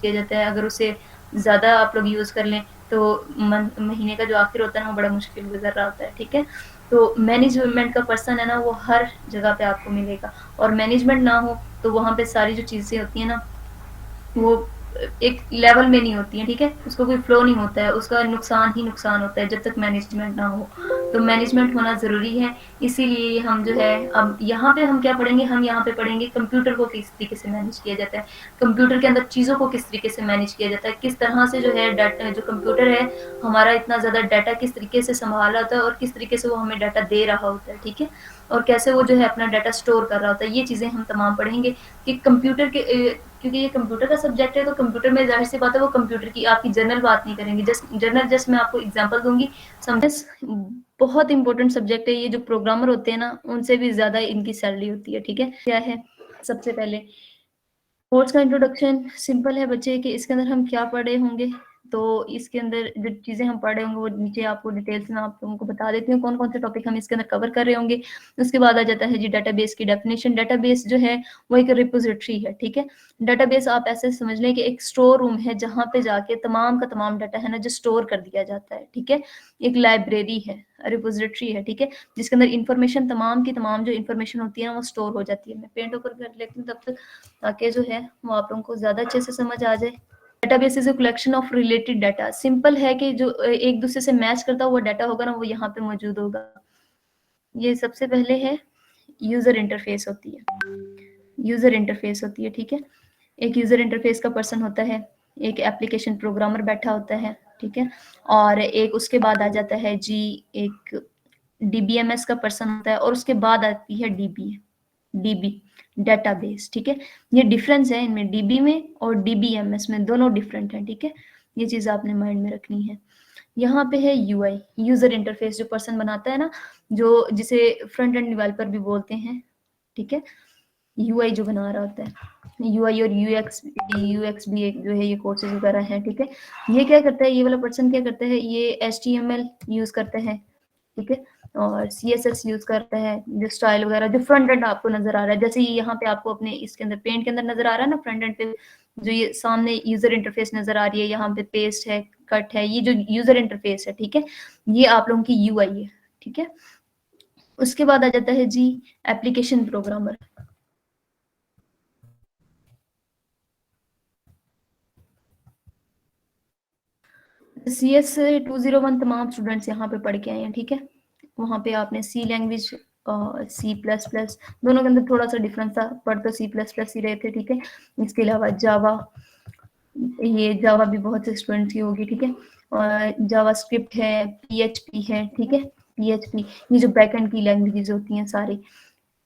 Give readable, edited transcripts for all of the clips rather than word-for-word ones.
किया जाता है। अगर उसे ज़्यादा आप लोग यूज़ कर लें तो महीने का जो आखिर होता है ना वो बड़ा मुश्किल गुजर रहा होता है, ठीक है। तो मैनेजमेंट का पर्सन है ना वो हर जगह पे आपको मिलेगा, और मैनेजमेंट ना हो तो वहाँ पे सारी जो चीज़ें होती हैं ना वो एक लेवल में नहीं होती है, ठीक है। उसका कोई फ्लो नहीं होता है, उसका नुकसान ही नुकसान होता है जब तक मैनेजमेंट ना हो। तो मैनेजमेंट होना ज़रूरी है। इसीलिए हम जो है अब यहाँ पे हम क्या पढ़ेंगे, हम यहाँ पे पढ़ेंगे कंप्यूटर को किस तरीके से मैनेज किया जाता है, कंप्यूटर के अंदर चीज़ों को किस तरीके से मैनेज किया जाता है, किस तरह से जो है डाटा, जो कंप्यूटर है हमारा इतना ज़्यादा डाटा किस तरीके से संभाला होता है और किस तरीके से वो हमें डाटा दे रहा होता है, ठीक है। और कैसे वो जो है अपना डाटा स्टोर कर रहा होता है, ये चीज़ें हम तमाम पढ़ेंगे कि कंप्यूटर के क्योंकि ये कंप्यूटर का सब्जेक्ट है तो कंप्यूटर में जाहिर सी बात है वो कंप्यूटर की आपकी जनरल बात नहीं करेंगे, जस्ट मैं आपको एग्जांपल दूंगी। समझ, बहुत इंपॉर्टेंट सब्जेक्ट है ये। जो प्रोग्रामर होते हैं ना उनसे भी ज्यादा इनकी सैलरी होती है, ठीक है। क्या है, सबसे पहले कोर्स का इंट्रोडक्शन सिंपल है बच्चे कि इसके अंदर हम क्या पढ़े होंगे। तो इसके अंदर जो चीजें हम पढ़े होंगे वो नीचे आपको डिटेल्स में आप लोगों को बता देती हूँ कौन कौन से टॉपिक हम इसके अंदर कवर कर रहे होंगे। उसके बाद आ जाता है जी डाटाबेस की डेफिनेशन। डाटाबेस जो है वो एक रिपोजिटरी है, ठीक है। डाटाबेस आप ऐसे समझ लें कि एक स्टोर रूम है जहां पे जाके तमाम का तमाम डाटा है ना जो स्टोर कर दिया जाता है, ठीक है। एक लाइब्रेरी है, रिपोजिटरी है, ठीक है, जिसके अंदर इंफॉर्मेशन तमाम की तमाम जो इंफॉर्मेशन होती है ना वो स्टोर हो जाती है। मैं पेंट ओवर कर लेती हूँ तब तक ताकि जो है वो आप लोगों को ज्यादा अच्छे से समझ आ जाए। Database is a collection of related data. Simple है कि जो एक दूसरे से मैच करता हुआ डाटा होगा ना वो यहाँ पे मौजूद होगा। ये सबसे पहले है यूजर इंटरफेस होती है, यूजर इंटरफेस होती है, ठीक है। एक यूजर इंटरफेस का पर्सन होता है, एक एप्लीकेशन प्रोग्रामर बैठा होता है, ठीक है। और एक उसके बाद आ जाता है जी एक डीबीएमएस का पर्सन होता है, और उसके बाद आती है डीबी डेटाबेस, ठीक है। ये डिफरेंस है इनमें, डीबी में और डीबीएमएस में, दोनों डिफरेंट है, ठीक है। ये चीज आपने माइंड में रखनी है। यहाँ पे है यूआई, यूजर इंटरफेस, जो पर्सन बनाता है ना, जो जिसे फ्रंट एंड डेवलपर भी बोलते हैं, ठीक है। यूआई जो बना रहा होता है, यूआई और यूएक्स भी एक जो है ये कोर्सेज वगैरह है, ठीक है। ये क्या करता है, ये वाला पर्सन क्या करता है, ये एचटीएमएल यूज करता है, ठीक है, और सीएसएस यूज करता है, जो स्टाइल वगैरह जो फ्रंट एंड आपको नजर आ रहा है, जैसे यहाँ पे आपको अपने इसके अंदर पेंट के अंदर नजर आ रहा है ना, फ्रंट एंड पे जो ये सामने यूजर इंटरफेस नजर आ रही है, यहाँ पे पेस्ट है, कट है, ये जो यूजर इंटरफेस है, ठीक है, ये आप लोगों की यूआई है, ठीक है। उसके बाद आ जाता है जी एप्लीकेशन प्रोग्रामर। CS 201 तमाम स्टूडेंट्स यहाँ पे पढ़ के आए हैं, ठीक है। वहाँ पे आपने सी लैंग्वेज C++ दोनों के अंदर थोड़ा सा डिफरेंस था, पढ़ तो C++ ही रहे थे, ठीक है। इसके अलावा जावा, ये जावा भी बहुत से स्टूडेंट्स की होगी, ठीक है। और जावा स्क्रिप्ट है, PHP है, ठीक है। PHP ये जो बैकएंड की लैंग्वेजेस होती हैं सारी,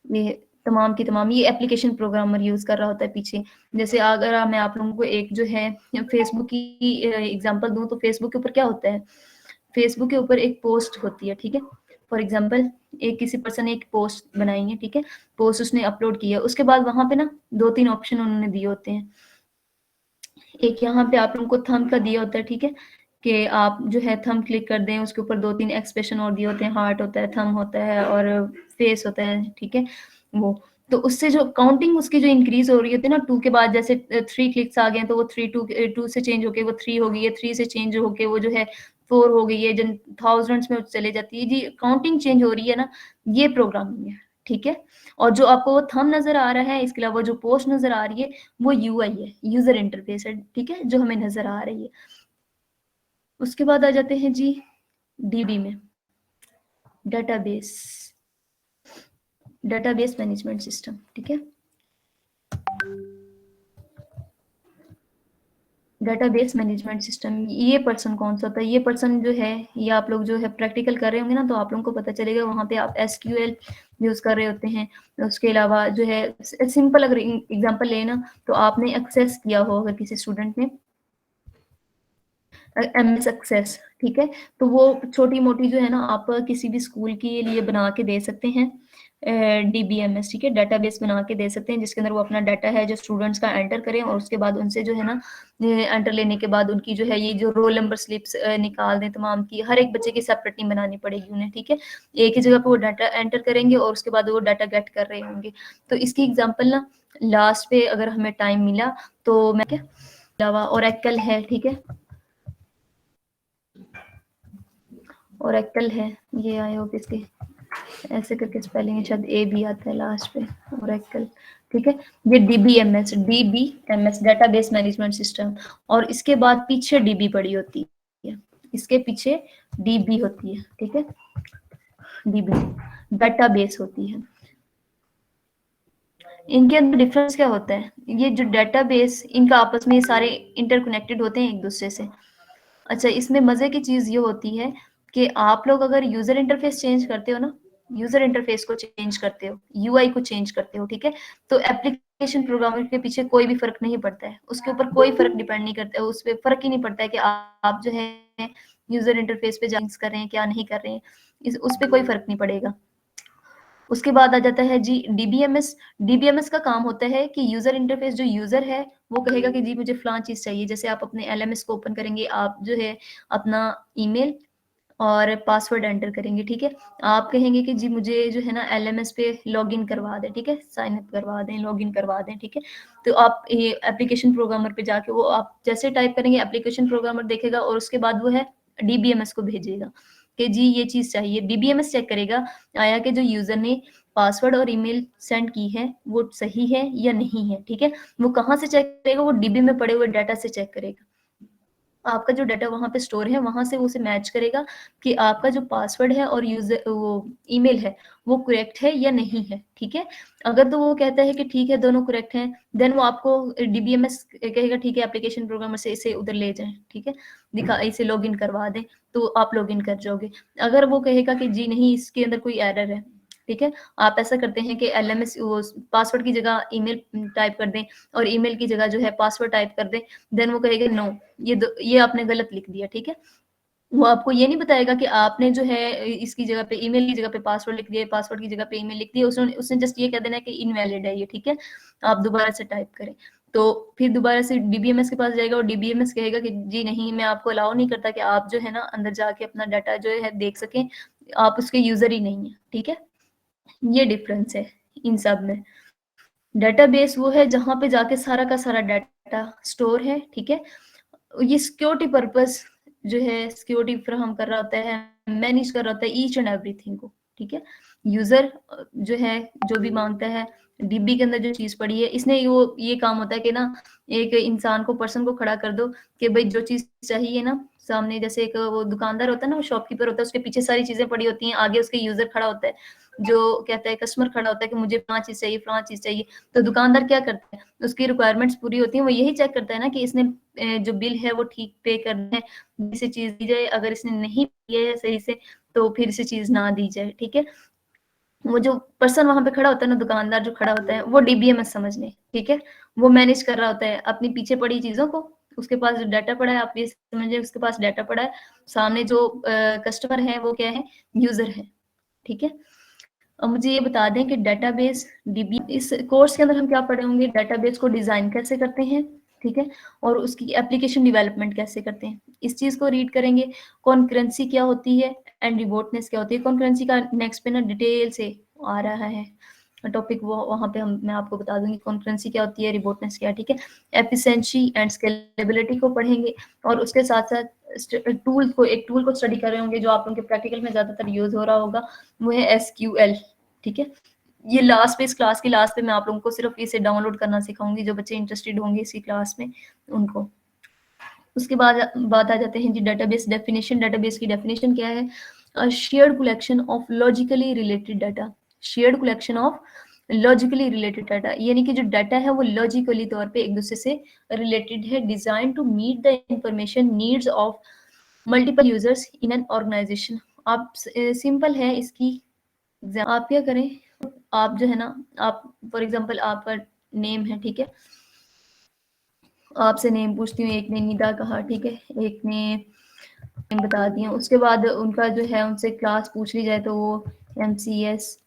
ये तमाम की तमाम ये एप्लीकेशन प्रोग्रामर यूज कर रहा होता है पीछे। जैसे अगर मैं आप लोगों को एक जो है फेसबुक की एग्जांपल दूं तो फेसबुक के ऊपर क्या होता है, फेसबुक के ऊपर एक पोस्ट होती है, ठीक है। फॉर एग्जाम्पल एक किसी पर्सन ने एक पोस्ट बनाई है, ठीक है, पोस्ट उसने अपलोड की है, उसके बाद वहां पे ना 2-3 ऑप्शन उन्होंने दिए होते हैं। एक यहाँ पे आप लोगों को थंब का दिया होता है, ठीक है, कि आप जो है थंब क्लिक कर दें, उसके ऊपर 2-3 एक्सप्रेशन और दिए होते हैं, हार्ट होता है, थंब होता है और फेस होता है, ठीक है। वो तो उससे जो काउंटिंग उसकी जो इंक्रीज हो रही होती है ना, 2 के बाद जैसे 3 क्लिक्स आ गए तो वो 2 से चेंज होके वो 3 हो गई है, 3 से चेंज होके वो जो है 4 हो गई है, जिन थाउजेंड्स में चले जाती है जी, काउंटिंग चेंज हो रही है ना, ये प्रोग्रामिंग है, ठीक है। और जो आपको वो थंब नजर आ रहा है, इसके अलावा जो पोस्ट नजर आ रही है वो यूआई है, यूजर इंटरफेस है, ठीक है, जो हमें नजर आ रही है। उसके बाद आ जाते हैं जी डीबी में, डेटाबेस, डेटाबेस मैनेजमेंट सिस्टम, ठीक है। डेटाबेस मैनेजमेंट सिस्टम, ये पर्सन कौन सा होता है, ये पर्सन जो है ये आप लोग जो है प्रैक्टिकल कर रहे होंगे ना तो आप लोगों को पता चलेगा, वहां पे आप SQL यूज कर रहे होते हैं। उसके अलावा जो है सिंपल अगर एग्जांपल लेना तो आपने एक्सेस किया हो अगर किसी स्टूडेंट ने MS एक्सेस, ठीक है, तो वो छोटी मोटी जो है ना आप किसी भी स्कूल के लिए बना के दे सकते हैं, DBMS, ठीक है, डाटाबेस बना के दे सकते हैं जिसके अंदर वो अपना डाटा है जो स्टूडेंट्स का एंटर करें, और उसके बाद उनसे जो है ना एंटर लेने के बाद उनकी जो है ये जो रोल नंबर स्लिप्स निकाल दें तमाम की, हर एक बच्चे की सेपरेट टीम बनानी पड़ेगी उन्हें, ठीक है। एक ही जगह पे वो डाटा एंटर करेंगे और उसके बाद वो डाटा गेट कर रहे होंगे। तो इसकी एग्जाम्पल ना लास्ट पे अगर हमें टाइम मिला तो मैं क्या अलावा ओरेकल है, ठीक है, ओरेकल है, ये आई होप इसके ऐसे करके स्पेलिंग है, शायद ए भी आता है लास्ट पे, ओरेकल, ठीक है। ये डीबीएमएस डेटाबेस मैनेजमेंट सिस्टम, और इसके बाद पीछे डीबी पड़ी होती है, इसके पीछे डीबी होती है, ठीक है, डीबी डेटाबेस होती है। इनके अंदर डिफरेंस क्या होता है, ये जो डेटाबेस इनका आपस में सारे इंटरकनेक्टेड होते हैं एक दूसरे से। अच्छा, इसमें मजे की चीज ये होती है कि आप लोग अगर यूजर इंटरफेस चेंज करते हो ना, यूजर इंटरफेस को चेंज करते हो, यूआई को चेंज करते हो, ठीक है, तो एप्लीकेशन प्रोग्रामर के पीछे कोई भी फर्क नहीं पड़ता है, उसके ऊपर कोई फर्क डिपेंड नहीं करता है, उस पर फर्क ही नहीं पड़ता है कि आप जो है यूजर इंटरफेस पे चेंज कर रहे हैं क्या नहीं कर रहे हैं, उस पर कोई फर्क नहीं पड़ेगा। उसके बाद आ जाता है जी डीबीएमएस। डीबीएमएस का काम होता है कि यूजर इंटरफेस, जो यूजर है वो कहेगा कि जी मुझे फलां चीज चाहिए, जैसे आप अपने एलएमएस को ओपन करेंगे, आप जो है अपना ईमेल और पासवर्ड एंटर करेंगे, ठीक है, आप कहेंगे कि जी मुझे जो है ना एलएमएस पे लॉगिन करवा दें, ठीक है, साइन अप करवा दें, लॉगिन करवा दें, ठीक है, तो आप ये एप्लीकेशन प्रोग्रामर पे जाके वो आप जैसे टाइप करेंगे एप्लीकेशन प्रोग्रामर देखेगा और उसके बाद वो है डीबीएमएस को भेजेगा कि जी ये चीज चाहिए, डीबीएमएस चेक करेगा आया कि जो यूजर ने पासवर्ड और ईमेल सेंड की है वो सही है या नहीं है, ठीक है, वो कहाँ से चेक करेगा, वो डीबी में पड़े हुए डाटा से चेक करेगा, आपका जो डाटा वहां पे स्टोर है वहां से उसे मैच करेगा कि आपका जो पासवर्ड है और यूजर वो ईमेल है वो करेक्ट है या नहीं है, ठीक है। अगर तो वो कहता है कि ठीक है दोनों करेक्ट हैं, देन वो आपको डीबीएमएस कहेगा ठीक है एप्लीकेशन प्रोग्रामर से इसे उधर ले जाएं, ठीक है, दिखा इसे लॉगिन करवा दें, तो आप लॉगिन कर जाओगे। अगर वो कहेगा कि जी नहीं इसके अंदर कोई एरर है, ठीक है, आप ऐसा करते हैं कि एलएमएस वो पासवर्ड की जगह ईमेल टाइप कर दें और ईमेल की जगह जो है पासवर्ड टाइप कर दें, देन वो कहेगा नो ये आपने गलत लिख दिया, ठीक है, वो आपको ये नहीं बताएगा कि आपने जो है इसकी जगह पे ईमेल की जगह पे पासवर्ड लिख दिया, पासवर्ड की जगह पे ईमेल लिख दिया, उसने जस्ट ये कह देना है कि इनवैलिड है ये, ठीक है, आप दोबारा से टाइप करें, तो फिर दोबारा से डीबीएमएस के पास जाएगा और डीबीएमएस कहेगा कि जी नहीं मैं आपको अलाउ नहीं करता कि आप जो है ना अंदर जाके अपना डाटा जो है देख सकें, आप उसके यूजर ही नहीं है, ठीक है, ये डिफरेंस है इन सब में। डेटाबेस वो है जहां पे जाके सारा का सारा डाटा स्टोर है, ठीक है, ये सिक्योरिटी पर्पस जो है सिक्योरिटी फ्राहम कर रहा होता है, मैनेज कर रहा होता है ईच एंड एवरीथिंग को, ठीक है। यूजर जो है जो भी मांगता है डीबी के अंदर जो चीज पड़ी है, इसने वो ये काम होता है कि ना एक इंसान को पर्सन को खड़ा कर दो कि भाई जो चीज चाहिए ना सामने, जैसे एक वो दुकानदार होता है ना, वो शॉपकीपर होता है, उसके पीछे सारी चीजें पड़ी होती हैं, आगे उसके यूजर खड़ा होता है, जो कहता है कस्टमर खड़ा होता है कि मुझे फलां चीज चाहिए फलां चीज चाहिए, तो दुकानदार क्या करता है, उसकी रिक्वायरमेंट्स पूरी होती है, वो यही चेक करता है ना कि इसने जो बिल है वो ठीक पे करना है, इसे चीज दी जाए, अगर इसने नहीं दिया है सही से तो फिर इसे चीज ना दी जाए, ठीक है। वो जो पर्सन वहां पे खड़ा होता है ना, दुकानदार जो खड़ा होता है वो डीबीएमएस समझ लें, ठीक है, वो मैनेज कर रहा होता है अपनी पीछे पड़ी चीजों को, उसके पास जो डाटा पड़ा है आप ये समझिए उसके पास डाटा पड़ा है, सामने जो कस्टमर है वो क्या है, यूजर है, ठीक है। अब मुझे ये बता दें कि डेटाबेस डीबी इस कोर्स के अंदर हम क्या पढ़े होंगे, डेटाबेस को डिजाइन कैसे करते हैं, ठीक है, और उसकी एप्लीकेशन डेवलपमेंट कैसे करते हैं, इस चीज को रीड करेंगे। कॉन्करेंसी क्या होती है एंड रिमोटनेस क्या होती है, कॉन्करेंसी का नेक्स्ट पे ना डिटेल से आ रहा है टॉपिक, वो वहां पे मैं आपको बता दूंगी कॉन्करेंसी क्या होती है, रिमोटनेस क्या है, ठीक है। एफिशिएंसी एंड स्केलेबिलिटी को पढ़ेंगे और उसके साथ साथ एक टूल को स्टडी कर रहे होंगे जो आप लोगों के प्रैक्टिकल में ज्यादातर यूज हो रहा होगा, वो है एसक्यूएल, ठीक है। ये लास्ट पे इस क्लास की लास्ट पे मैं आप लोगों को सिर्फ इसे डाउनलोड करना सिखाऊंगी, जो बच्चे इंटरेस्टेड होंगे इसी क्लास में उनको। उसके बाद बात आ जाते हैं जी डेटाबेस डेफिनेशन। डेटाबेस की डेफिनेशन क्या है, shared collection of logically related data, shared collection of logically related data, यानी कि जो डाटा है वो लॉजिकली तौर पे एक दूसरे से रिलेटेड है, design to meet the information needs of multiple users in an organization. आप सिंपल है इसकी, आप क्या करें, आप जो है ना, आप फॉर एग्जांपल आपका नेम है, ठीक है, आपसे नेम पूछती हूँ, एक ने निदा कहा, ठीक है, एक ने नेम बता दिया, उसके बाद उनका जो है उनसे क्लास पूछ ली जाए तो वो MCS,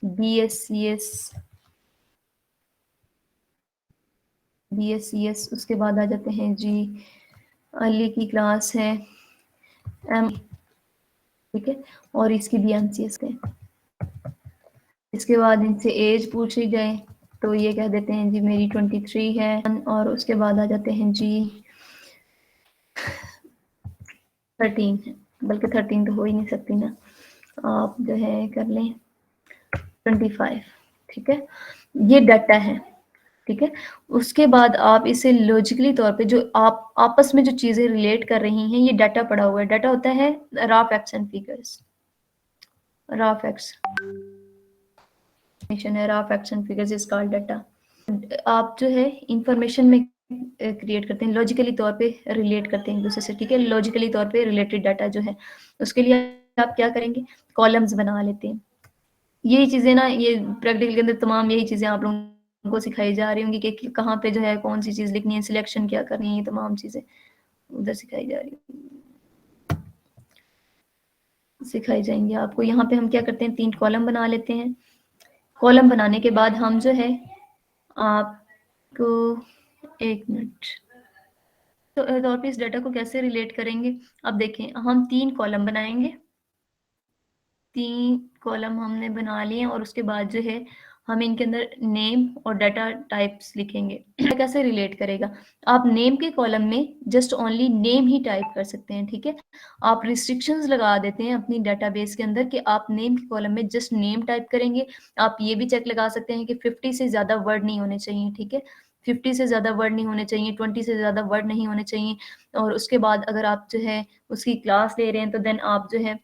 BSCS, BSCS, उसके बाद आ जाते हैं जी अली की क्लास है M, ठीक है, और इसकी भी MCS है। इसके बाद इनसे एज पूछ ली जाए तो ये कह देते हैं जी मेरी 23 है, और उसके बाद आ जाते हैं जी 13 है, बल्कि 13 तो हो ही नहीं सकती ना, आप जो है कर लें 25, ठीक है। ये डाटा है, ठीक है। उसके बाद आप इसे लॉजिकली तौर पे जो आप आपस में जो चीजें रिलेट कर रही हैं, ये डाटा पड़ा हुआ है। डाटा होता है raw facts and figures, raw facts है, raw facts and figures is called data. आप जो है इंफॉर्मेशन में क्रिएट करते हैं, लॉजिकली तौर पे रिलेट करते हैं एक दूसरे से, ठीक है। लॉजिकली तौर पे रिलेटेड डाटा जो है, उसके लिए आप क्या करेंगे, कॉलम्स बना लेते हैं। यही चीजें ना, ये प्रैक्टिकल के अंदर तमाम यही चीजें आप लोगों को सिखाई जा रही होंगी कि कहाँ पे जो है कौन सी चीज लिखनी है, सिलेक्शन क्या करनी है, ये तमाम चीजें उधर सिखाई जा रही सिखाई जाएंगी आपको। यहाँ पे हम क्या करते हैं, 3 कॉलम बना लेते हैं। कॉलम बनाने के बाद हम जो है आपको 1 मिनट तो तौर पे इस डाटा को कैसे रिलेट करेंगे। अब देखें, हम 3 कॉलम बनाएंगे, 3 कॉलम हमने बना लिए और उसके बाद जो है हम इनके अंदर नेम और डाटा टाइप्स लिखेंगे। कैसे रिलेट करेगा, आप नेम के कॉलम में जस्ट ओनली नेम ही टाइप कर सकते हैं, ठीक है। आप रिस्ट्रिक्शंस लगा देते हैं अपनी डाटाबेस के अंदर कि आप नेम के कॉलम में जस्ट नेम टाइप करेंगे। आप ये भी चेक लगा सकते हैं कि 50 से ज्यादा वर्ड नहीं होने चाहिए, ठीक है। 50 से ज्यादा वर्ड नहीं होने चाहिए, 20 से ज्यादा वर्ड नहीं होने चाहिए। और उसके बाद अगर आप जो है उसकी क्लास ले रहे हैं तो देन आप जो है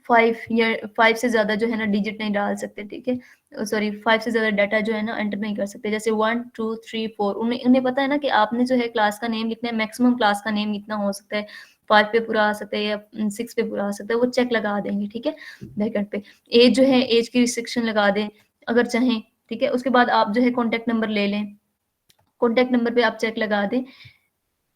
5 से ज्यादा जो है ना डिजिट नहीं डाल सकते, ठीक है। सॉरी, 5 से ज्यादा डाटा जो है ना एंटर नहीं कर सकते, जैसे 1 2 3 4। उन्हें उन्हें पता है ना कि आपने जो है क्लास का नेम लिखना है, मैक्सिमम क्लास का नेम इतना हो सकता है, 5 पे पूरा आ सकता है या 6 पे पूरा आ सकता है, वो चेक लगा देंगे, ठीक है, बैकेंड पे। एज जो है, एज की रिस्ट्रिक्शन लगा दें अगर चाहें, ठीक है। उसके बाद आप जो है कॉन्टेक्ट नंबर ले लें, कॉन्टेक्ट नंबर पे आप चेक लगा दें,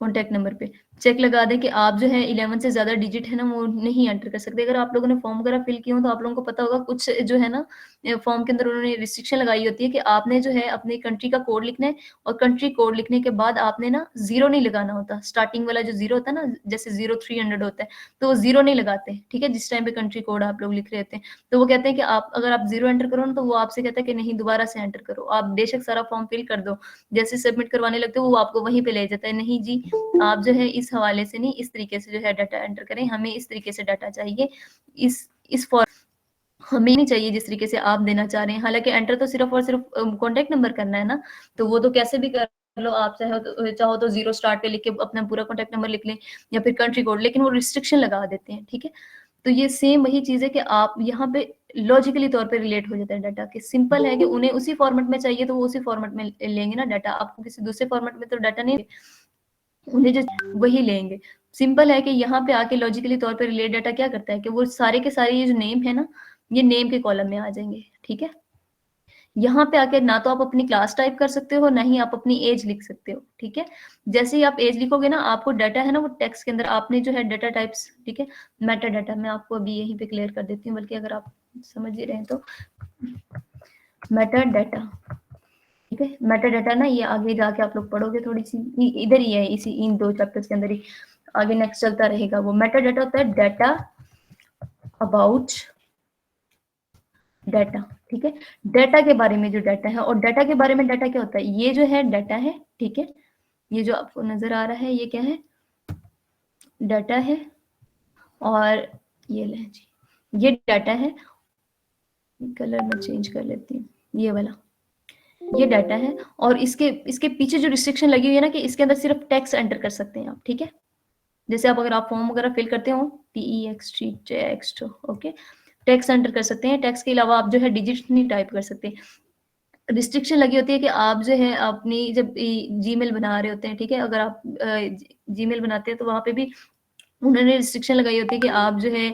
कॉन्टैक्ट नंबर पे चेक लगा दें कि आप जो है 11 से ज़्यादा डिजिट है ना वो नहीं एंटर कर सकते। अगर आप लोगों ने फॉर्म वगैरह फिल किए हो तो आप लोगों को पता होगा, कुछ जो है ना फॉर्म के अंदर उन्होंने रिस्ट्रिक्शन लगाई होती है कि आपने जो है अपनी कंट्री का कोड लिखना है, और कंट्री कोड लिखने के बाद आपने ना ज़ीरो नहीं लगाना होता। स्टार्टिंग वाला जो ज़ीरो होता है ना, जैसे 0300 होता है, तो वो ज़ीरो नहीं लगाते, ठीक है, जिस टाइम पे कंट्री कोड आप लोग लिख रहे होते हैं। तो वो कहते हैं कि आप अगर आप ज़ीरो एंटर करो ना, तो वो आपसे कहता है कि नहीं दोबारा से एंटर करो। आप बेशक सारा फॉर्म फिल कर दो, जैसे सबमिट करवाने लगते हो वो आपको वहीं पे ले जाता है, नहीं जी आप जो है इस हवाले से नहीं, इस तरीके से जो है डाटा एंटर करें, हमें इस तरीके से डाटा चाहिए, इस फॉर्म हमें नहीं चाहिए जिस तरीके से आप देना चाह रहे हैं। हालांकि एंटर तो सिर्फ और सिर्फ कॉन्टेक्ट नंबर करना है ना, तो वो तो कैसे भी कर लो आप, चाहो तो जीरो स्टार्ट पे लिख के अपना पूरा कॉन्टेक्ट नंबर लिख लें, या फिर कंट्री कोड, लेकिन वो रिस्ट्रिक्शन लगा देते हैं, ठीक है। तो ये सेम वही चीज है कि आप यहाँ पे लॉजिकली तौर पे रिलेट हो जाता है डाटा, कि सिंपल है कि उन्हें उसी फॉर्मेट में चाहिए तो वो उसी फॉर्मेट में लेंगे ना डाटा, आपको किसी दूसरे फॉर्मेट में तो डाटा नहीं, उन्हें जो वही लेंगे। सिंपल है कि यहाँ पे आके लॉजिकली तौर पे रिलेट डाटा क्या करता है कि वो सारे के सारे ये जो नेम है ना, ये नेम के कॉलम में आ जाएंगे, ठीक है। यहाँ पे आके ना तो आप अपनी क्लास टाइप कर सकते हो, ना ही आप अपनी एज लिख सकते हो, ठीक है। जैसे ही आप एज लिखोगे ना, आपको डाटा है ना वो टेक्स्ट के अंदर आपने जो है डाटा टाइप्स, ठीक है, मेटा डाटा, मैं आपको अभी यहीं पे क्लियर कर देती हूँ, बल्कि अगर आप समझ ही रहे हैं तो मेटा डाटा, ठीक है। मेटा डाटा ना ये आगे जाके आप लोग पढ़ोगे, थोड़ी सी इधर ही है, इसी इन 2 चैप्टर्स के अंदर ही आगे नेक्स्ट चलता रहेगा। वो मेटा डाटा होता है डाटा अबाउट डाटा, ठीक है, डाटा के बारे में जो डाटा है। और डाटा के बारे में डाटा क्या होता है, ये जो है डाटा है, ठीक है, ये जो आपको नजर आ रहा है ये क्या है, डाटा है। और ये ले जी, ये डाटा है, कलर मैं चेंज कर लेती हूँ, ये वाला, ये डाटा है। और इसके इसके पीछे जो रिस्ट्रिक्शन लगी हुई है ना कि इसके अंदर सिर्फ टेक्स्ट एंटर कर सकते हैं आप, ठीक है। जैसे आप अगर आप फॉर्म वगैरह फिल करते हो, TEXT text, okay, text enter कर सकते हैं, टेक्स्ट के अलावा आप जो है डिजिट नहीं टाइप कर सकते। रिस्ट्रिक्शन लगी होती है कि आप जो है अपनी जब जीमेल बना रहे होते हैं, ठीक है, अगर आप जीमेल बनाते हैं तो वहां पे भी उन्होंने रिस्ट्रिक्शन लगाई होती है कि आप जो है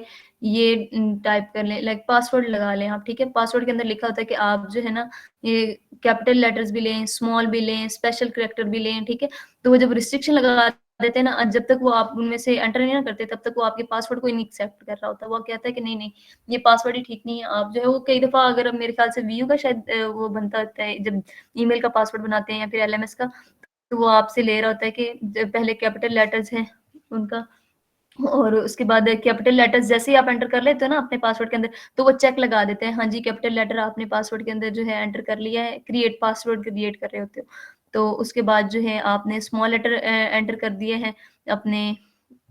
ये टाइप कर लें, लाइक पासवर्ड लगा लें आप, ठीक है। पासवर्ड के अंदर लिखा होता है कि आप जो है ना ये कैपिटल लेटर्स भी लें, स्मॉल भी लें, स्पेशल कैरेक्टर भी लें, ठीक है। तो वो जब रिस्ट्रिक्शन लगा देते हैं ना, जब तक वो आप उनमें से एंटर नहीं ना करते तब तक वो आपके पासवर्ड को ही नहीं एक्सेप्ट कर रहा होता। वो कहता है कि नहीं नहीं ये पासवर्ड ही ठीक नहीं है, आप जो है वो कई दफा अगर मेरे ख्याल से वीयू का शायद वो बनता होता है, जब ईमेल का पासवर्ड बनाते हैं या फिर LMS का, तो वो आपसे ले रहा होता है कि पहले कैपिटल लेटर्स हैं उनका, और उसके बाद कैपिटल लेटर्स जैसे ही आप एंटर कर लेते हो ना अपने पासवर्ड के अंदर, तो वो चेक लगा देते हैं, हाँ जी, कैपिटल लेटर आपने पासवर्ड के अंदर जो है एंटर कर लिया है, क्रिएट पासवर्ड क्रिएट कर रहे होते हो। तो उसके बाद जो है आपने स्मॉल लेटर एंटर कर दिए हैं अपने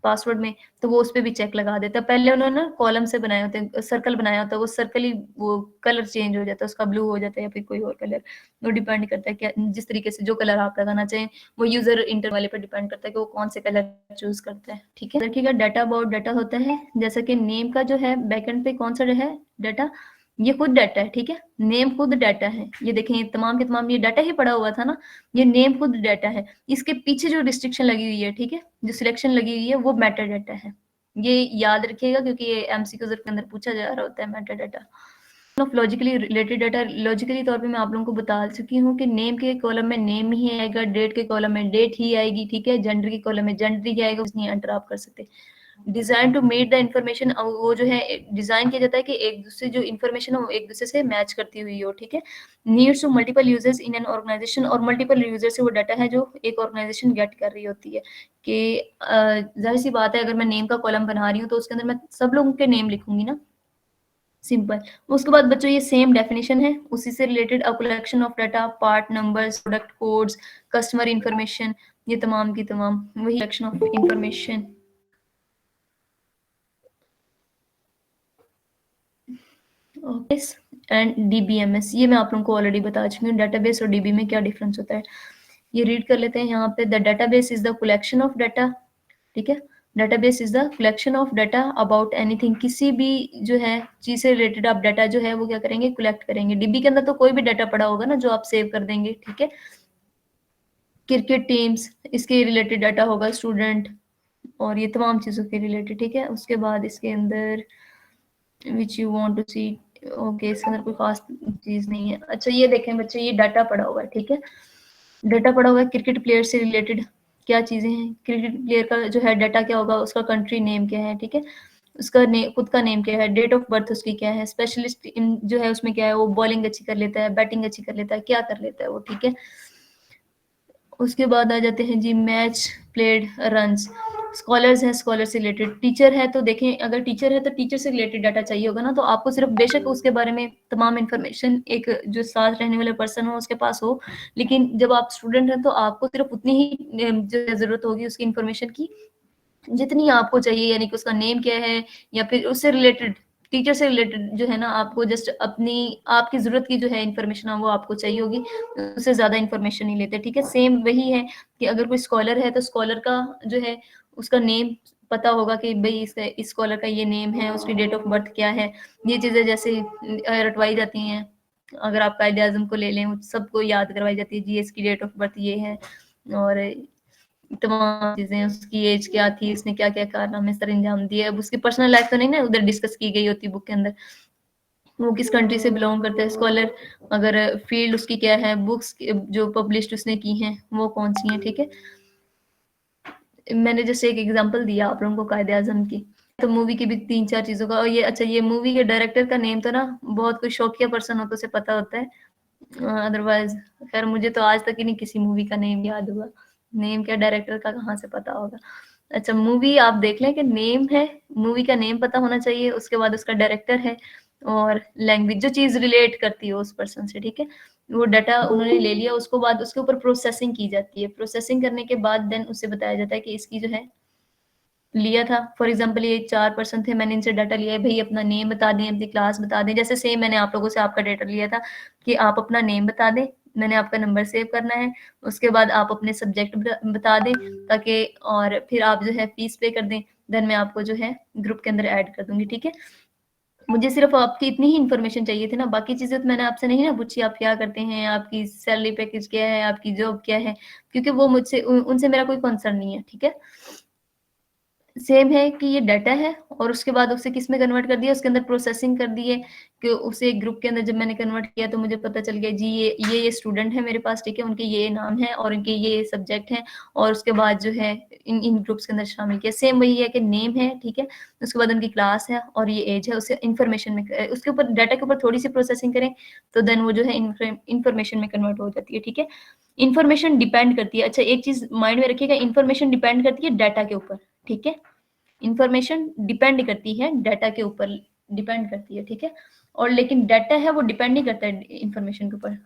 पासवर्ड में, तो वो उसपे भी चेक लगा देता है। पहले उन्होंने ना कॉलम से बनाए होते हैं, सर्कल बनाया होता है, वो सर्कल ही वो कलर चेंज हो जाता है, उसका ब्लू हो जाता है या फिर कोई और कलर। वो डिपेंड करता है क्या जिस तरीके से जो कलर आप लगाना चाहें, वो यूज़र इंटर वाले पे डिपेंड करता है कि वो कौन से कलर चूज़ करता है, ठीक है? देखिएगा डाटा अबाउट डाटा होता है, जैसा कि नेम का जो है बैकएंड पे कौन-सा जो है डाटा, ये खुद डाटा है, ठीक है? नेम खुद डाटा है। ये देखें ये तमाम के तमाम ये डाटा ही पड़ा हुआ था ना, ये नेम खुद डाटा है। इसके पीछे जो रिस्ट्रिक्शन लगी हुई है, ठीक है? जो सिलेक्शन लगी हुई है वो मेटा डाटा है। ये याद रखिएगा क्योंकि ये एमसीक्यूज़ के अंदर पूछा जा रहा होता है Meta data. Of logically related data logically तौर पे मैं आप लोगों को बता चुकी हूँ कि नेम के कॉलम में नेम ही आएगा, डेट के कॉलम में डेट ही आएगी, ठीक है? जेंडर के कॉलम में जेंडर ही आएगा, उसमें एंटर आप कर सकते। Design to meet the information, वो जो है डिजाइन किया जाता है कि एक दूसरे जो इन्फॉर्मेशन हो एक दूसरे से मैच करती हुई हो, ठीक है? Needs to multiple users in an organization, और मल्टीपल यूजर से वो डाटा है जो एक ऑर्गेनाइजेशन गेट कर रही होती है कि जाहिर सी बात है अगर मैं नेम का कॉलम बना रही हूँ तो उसके अंदर मैं सब लोगों के नेम लिखूंगी ना, सिंपल। उसके बाद बच्चों ये सेम डेफिनेशन है, उसी से related a collection of data, part numbers, product codes, customer information, ये तमाम की तमाम वही collection of information. And DBMS, ये मैं आप लोगों को ऑलरेडी बता चुकी हूँ डाटाबेस और डीबी में क्या डिफरेंस होता है। ये रीड कर लेते हैं यहाँ पे, the database is the collection of data, ठीक है? Database is the collection of data about anything, किसी भी जो है चीज से रिलेटेड आप डाटा जो है वो क्या करेंगे, कलेक्ट करेंगे। डीबी के अंदर तो कोई भी डाटा पड़ा होगा ना जो आप सेव कर देंगे, ठीक है? क्रिकेट टीम्स, इसके रिलेटेड डाटा होगा, स्टूडेंट, और ये तमाम चीज़ों के रिलेटेड, ठीक है? उसके बाद इसके अंदर which you want to see, okay, इसके अंदर कोई खास चीज़ नहीं है। अच्छा ये देखें बच्चे, ये डाटा पड़ा हुआ है, ठीक है? डाटा पड़ा हुआ है क्रिकेट प्लेयर से रिलेटेड, क्या चीज़ें हैं? क्रिकेट प्लेयर का जो है डाटा क्या होगा, उसका कंट्री नेम क्या है, ठीक है? उसका खुद का नेम क्या है, डेट ऑफ बर्थ उसकी क्या है, स्पेशलिस्ट इन जो है उसमें क्या है, वो बॉलिंग अच्छी कर लेता है, बैटिंग अच्छी कर लेता है, क्या कर लेता है वो, ठीक है? उसके बाद आ जाते हैं जी मैच प्लेड रन्स। स्कॉलर्स हैं, स्कॉलर से रिलेटेड। टीचर है तो देखें, अगर टीचर है तो टीचर से रिलेटेड डाटा चाहिए होगा ना, तो आपको सिर्फ बेशक उसके बारे में तमाम इन्फॉर्मेशन एक जो साथ रहने वाले पर्सन हो उसके पास हो, लेकिन जब आप स्टूडेंट हैं तो आपको सिर्फ उतनी ही जो है ज़रूरत होगी उसकी इन्फॉर्मेशन की जितनी आपको चाहिए, यानी कि उसका नेम क्या है या फिर उससे रिलेटेड, टीचर से रिलेटेड जो है ना, आपको जस्ट अपनी आपकी ज़रूरत की जो है इन्फॉर्मेशन वो आपको चाहिए होगी, उससे ज़्यादा इन्फॉर्मेशन नहीं लेते, ठीक है? सेम वही है कि अगर कोई स्कॉलर है तो स्कॉलर का जो है उसका नेम पता होगा कि भई इस स्कॉलर का ये नेम है, उसकी डेट ऑफ बर्थ क्या है, ये चीज़ें जैसे रटवाई जाती हैं। अगर आप कायदे-आज़म को ले लें, सबको याद करवाई जाती है, जी इसकी डेट ऑफ बर्थ ये है और तमाम चीज़ें, उसकी एज क्या थी, उसने क्या-क्या कारनामे सर अंजाम दिए। अब उसकी पर्सनल लाइफ़ तो नहीं ना उधर डिस्कस की गई होती बुक के अंदर। वो किस कंट्री से बिलॉन्ग करता है स्कॉलर, अगर फील्ड उसकी क्या है, बुक्स जो पब्लिश्ड उसने की हैं, वो कौन-सी हैं, ठीक है? मैंने जैसे एक एग्ज़ाम्पल दिया आप लोगों को कायदे-आज़म की। तो मूवी की भी 3-4 चीज़ों का, और ये अच्छा ये मूवी के डायरेक्टर का नेम तो ना बहुत कोई शौकिया पर्सन हो तो उसे पता होता है। अदरवाइज़ खैर मुझे तो आज तक ही नहीं किसी मूवी का नेम याद हुआ। नेम क्या डायरेक्टर का कहाँ से पता होगा। अच्छा मूवी आप देख लें कि नेम है, मूवी का नेम पता होना चाहिए, उसके बाद उसका डायरेक्टर है और लैंग्वेज जो चीज़ रिलेट करती है उस पर्सन से, ठीक है? वो डाटा उन्होंने ले लिया, उसको बाद उसके ऊपर प्रोसेसिंग की जाती है। प्रोसेसिंग करने के बाद देन उसे बताया जाता है कि इसकी जो है लिया था। फॉर एग्ज़ाम्पल ये 4 पर्सन थे, मैंने इनसे डाटा लिया है, भई अपना नेम बता दें, अपनी क्लास बता दें। जैसे सेम मैंने आप लोगों से आपका डाटा लिया था कि आप अपना नेम बता दें, मैंने आपका नंबर सेव करना है, उसके बाद आप अपने सब्जेक्ट बता दें ताकि और फिर आप जो है फीस पे कर दें, देन मैं आपको जो है ग्रुप के अंदर ऐड कर दूँगी, ठीक है? मुझे सिर्फ़ आपकी इतनी ही इन्फॉर्मेशन चाहिए थी ना, बाकी चीज़ें तो मैंने आपसे नहीं ना पूछी, आप क्या करते हैं, आपकी सैलरी पैकेज क्या है, आपकी जॉब क्या है, क्योंकि वो मुझसे उनसे मेरा कोई कंसर्न नहीं है, ठीक है? सेम है कि ये डाटा है और उसके बाद उसे किस में कन्वर्ट कर दिया, उसके अंदर प्रोसेसिंग कर दी है कि उसे एक ग्रुप के अंदर जब मैंने कन्वर्ट किया तो मुझे पता चल गया जी ये स्टूडेंट है मेरे पास, ठीक है? उनके ये नाम है और इनके ये सब्जेक्ट हैं और उसके बाद जो है इन ग्रुप्स के अंदर शामिल किया। सेम वही है कि नेम है, ठीक है? उसके बाद उनकी क्लास है और ये एज है, उसे इन्फॉर्मेशन में उसके ऊपर डाटा के ऊपर थोड़ी-सी प्रोसेसिंग करें तो देन वो जो है इन्फॉर्मेशन में कन्वर्ट हो जाती है, ठीक है? इन्फॉर्मेशन डिपेंड करती है, अच्छा एक चीज़ माइंड में रखिएगा, इन्फॉर्मेशन डिपेंड करती है डाटा के ऊपर, ठीक है? इन्फॉर्मेशन डिपेंड करती है डाटा के ऊपर, डिपेंड करती है, ठीक है? और लेकिन डाटा है वो डिपेंड नहीं करता है इन्फॉर्मेशन के ऊपर।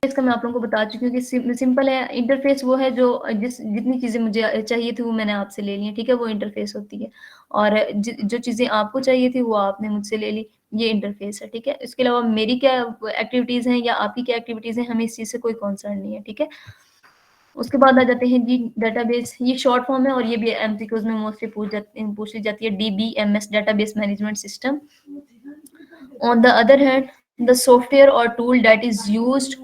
इसका मैं आप लोगों को बता चुकी हूँ कि सिंपल है। इंटरफेस वो है जो जितनी चीज़ें मुझे चाहिए थी वो मैंने आपसे ले ली हैं, ठीक है? वो इंटरफेस होती है। और जो चीज़ें आपको चाहिए थी वो आपने मुझसे ले ली, ये इंटरफेस है, ठीक है? इसके अलावा मेरी क्या एक्टिविटीज़ हैं या आपकी क्या एक्टिविटीज़ हैं, हमें इस चीज़ से कोई कंसर्न नहीं है, ठीक है? उसके बाद आ जाते हैं जी डेटाबेस। ये शॉर्ट फॉर्म है और ये भी एमसीक्यूज में मोस्टली पूछ ली जाती है, DBMS, database management system. On the other hand, the software और tool that is used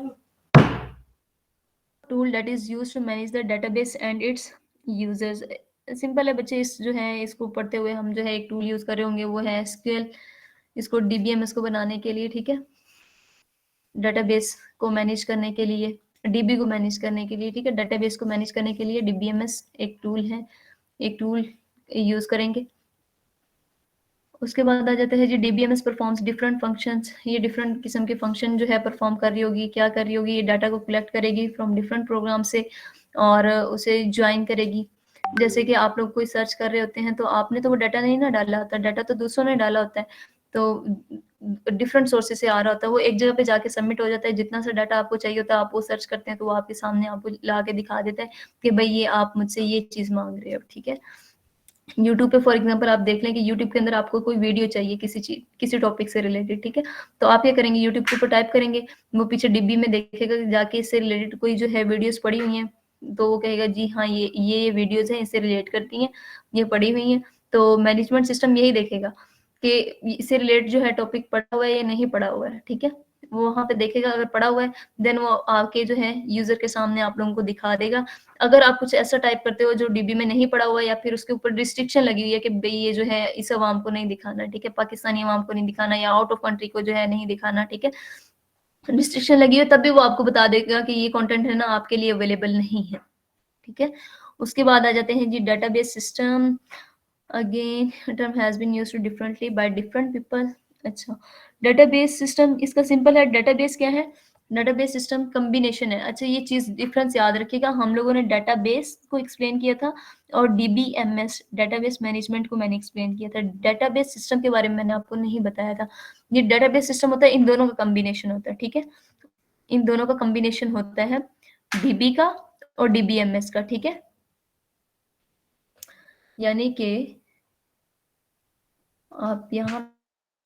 to manage the database and its users. Simple है बच्चे, इस जो है इसको पढ़ते हुए हम जो है एक टूल यूज कर रहे होंगे, वो है एसक्यूएल, इसको डीबीएमएस को बनाने के लिए, ठीक है? डेटाबेस को मैनेज करने के लिए, डीबी को मैनेज करने के लिए, ठीक है? डेटाबेस को मैनेज करने के लिए डीबीएमएस एक टूल है, एक टूल यूज करेंगे। उसके बाद आ जाता है जी डीबीएमएस परफॉर्म्स डिफरेंट फंक्शंस। ये डिफरेंट किस्म के फंक्शन जो है परफॉर्म कर रही होगी, क्या कर रही होगी, ये डाटा को कलेक्ट करेगी फ्रॉम डिफरेंट प्रोग्राम से और उसे ज्वाइन करेगी। जैसे कि आप लोग कोई सर्च कर रहे होते हैं तो आपने तो वो डाटा नहीं ना डाला होता, डाटा तो दूसरों ने डाला होता है, तो डिफरेंट सोर्सेज से आ रहा होता है, वो एक जगह पे जाके सबमिट हो जाता है। जितना सा डाटा आपको चाहिए होता है आप वो सर्च करते हैं तो वो आपके सामने आपको ला के दिखा देता है कि भाई ये आप मुझसे ये चीज़ मांग रहे हो, ठीक है? यूट्यूब पे फॉर एग्जांपल आप देख लें कि यूट्यूब के अंदर आपको कोई वीडियो चाहिए किसी चीज, किसी टॉपिक से रिलेटेड, ठीक है? तो आप क्या करेंगे, यूट्यूब के ऊपर टाइप करेंगे, वो पीछे डिब्बी में देखेगा कि जाके इससे रिलेटेड कोई जो है वीडियोस पड़ी हुई हैं, तो वो कहेगा जी हाँ ये वीडियोस हैं, इससे रिलेट करती हैं, ये पड़ी हुई हैं। तो मैनेजमेंट सिस्टम यही देखेगा कि इससे रिलेटेड जो है टॉपिक पड़ा हुआ है या नहीं पड़ा हुआ है, ठीक है? वो वहाँ पे देखेगा, अगर पड़ा हुआ है देन वो आके जो है यूजर के सामने आप लोगों को दिखा देगा। अगर आप कुछ ऐसा टाइप करते हो जो डीबी में नहीं पड़ा हुआ है या फिर उसके ऊपर रिस्ट्रिक्शन लगी हुई है कि भाई ये जो है इस अवाम को नहीं दिखाना, ठीक है? पाकिस्तानी अवाम को नहीं दिखाना या आउट ऑफ कंट्री को जो है नहीं दिखाना, ठीक है? रिस्ट्रिक्शन लगी हुई है तब भी वो आपको बता देगा कि ये कंटेंट है ना आपके लिए अवेलेबल नहीं है, ठीक है? उसके बाद आ जाते हैं जी database system. Again term has been used differently by different people. अच्छा, डेटाबेस सिस्टम इसका सिंपल है। डेटाबेस क्या है? डेटाबेस सिस्टम कॉम्बिनेशन है। अच्छा, ये चीज डिफरेंस याद रखिएगा, हम लोगों ने डेटाबेस को एक्सप्लेन किया था और डीबीएमएस डेटाबेस मैनेजमेंट को मैंने एक्सप्लेन किया था। डेटाबेस सिस्टम के बारे में मैंने आपको नहीं बताया था। ये डेटाबेस सिस्टम होता है, इन दोनों का कॉम्बिनेशन होता है, ठीक है? इन दोनों का कॉम्बिनेशन होता है, डीबी का और डीबीएमएस का, ठीक है? यानी कि आप यहाँ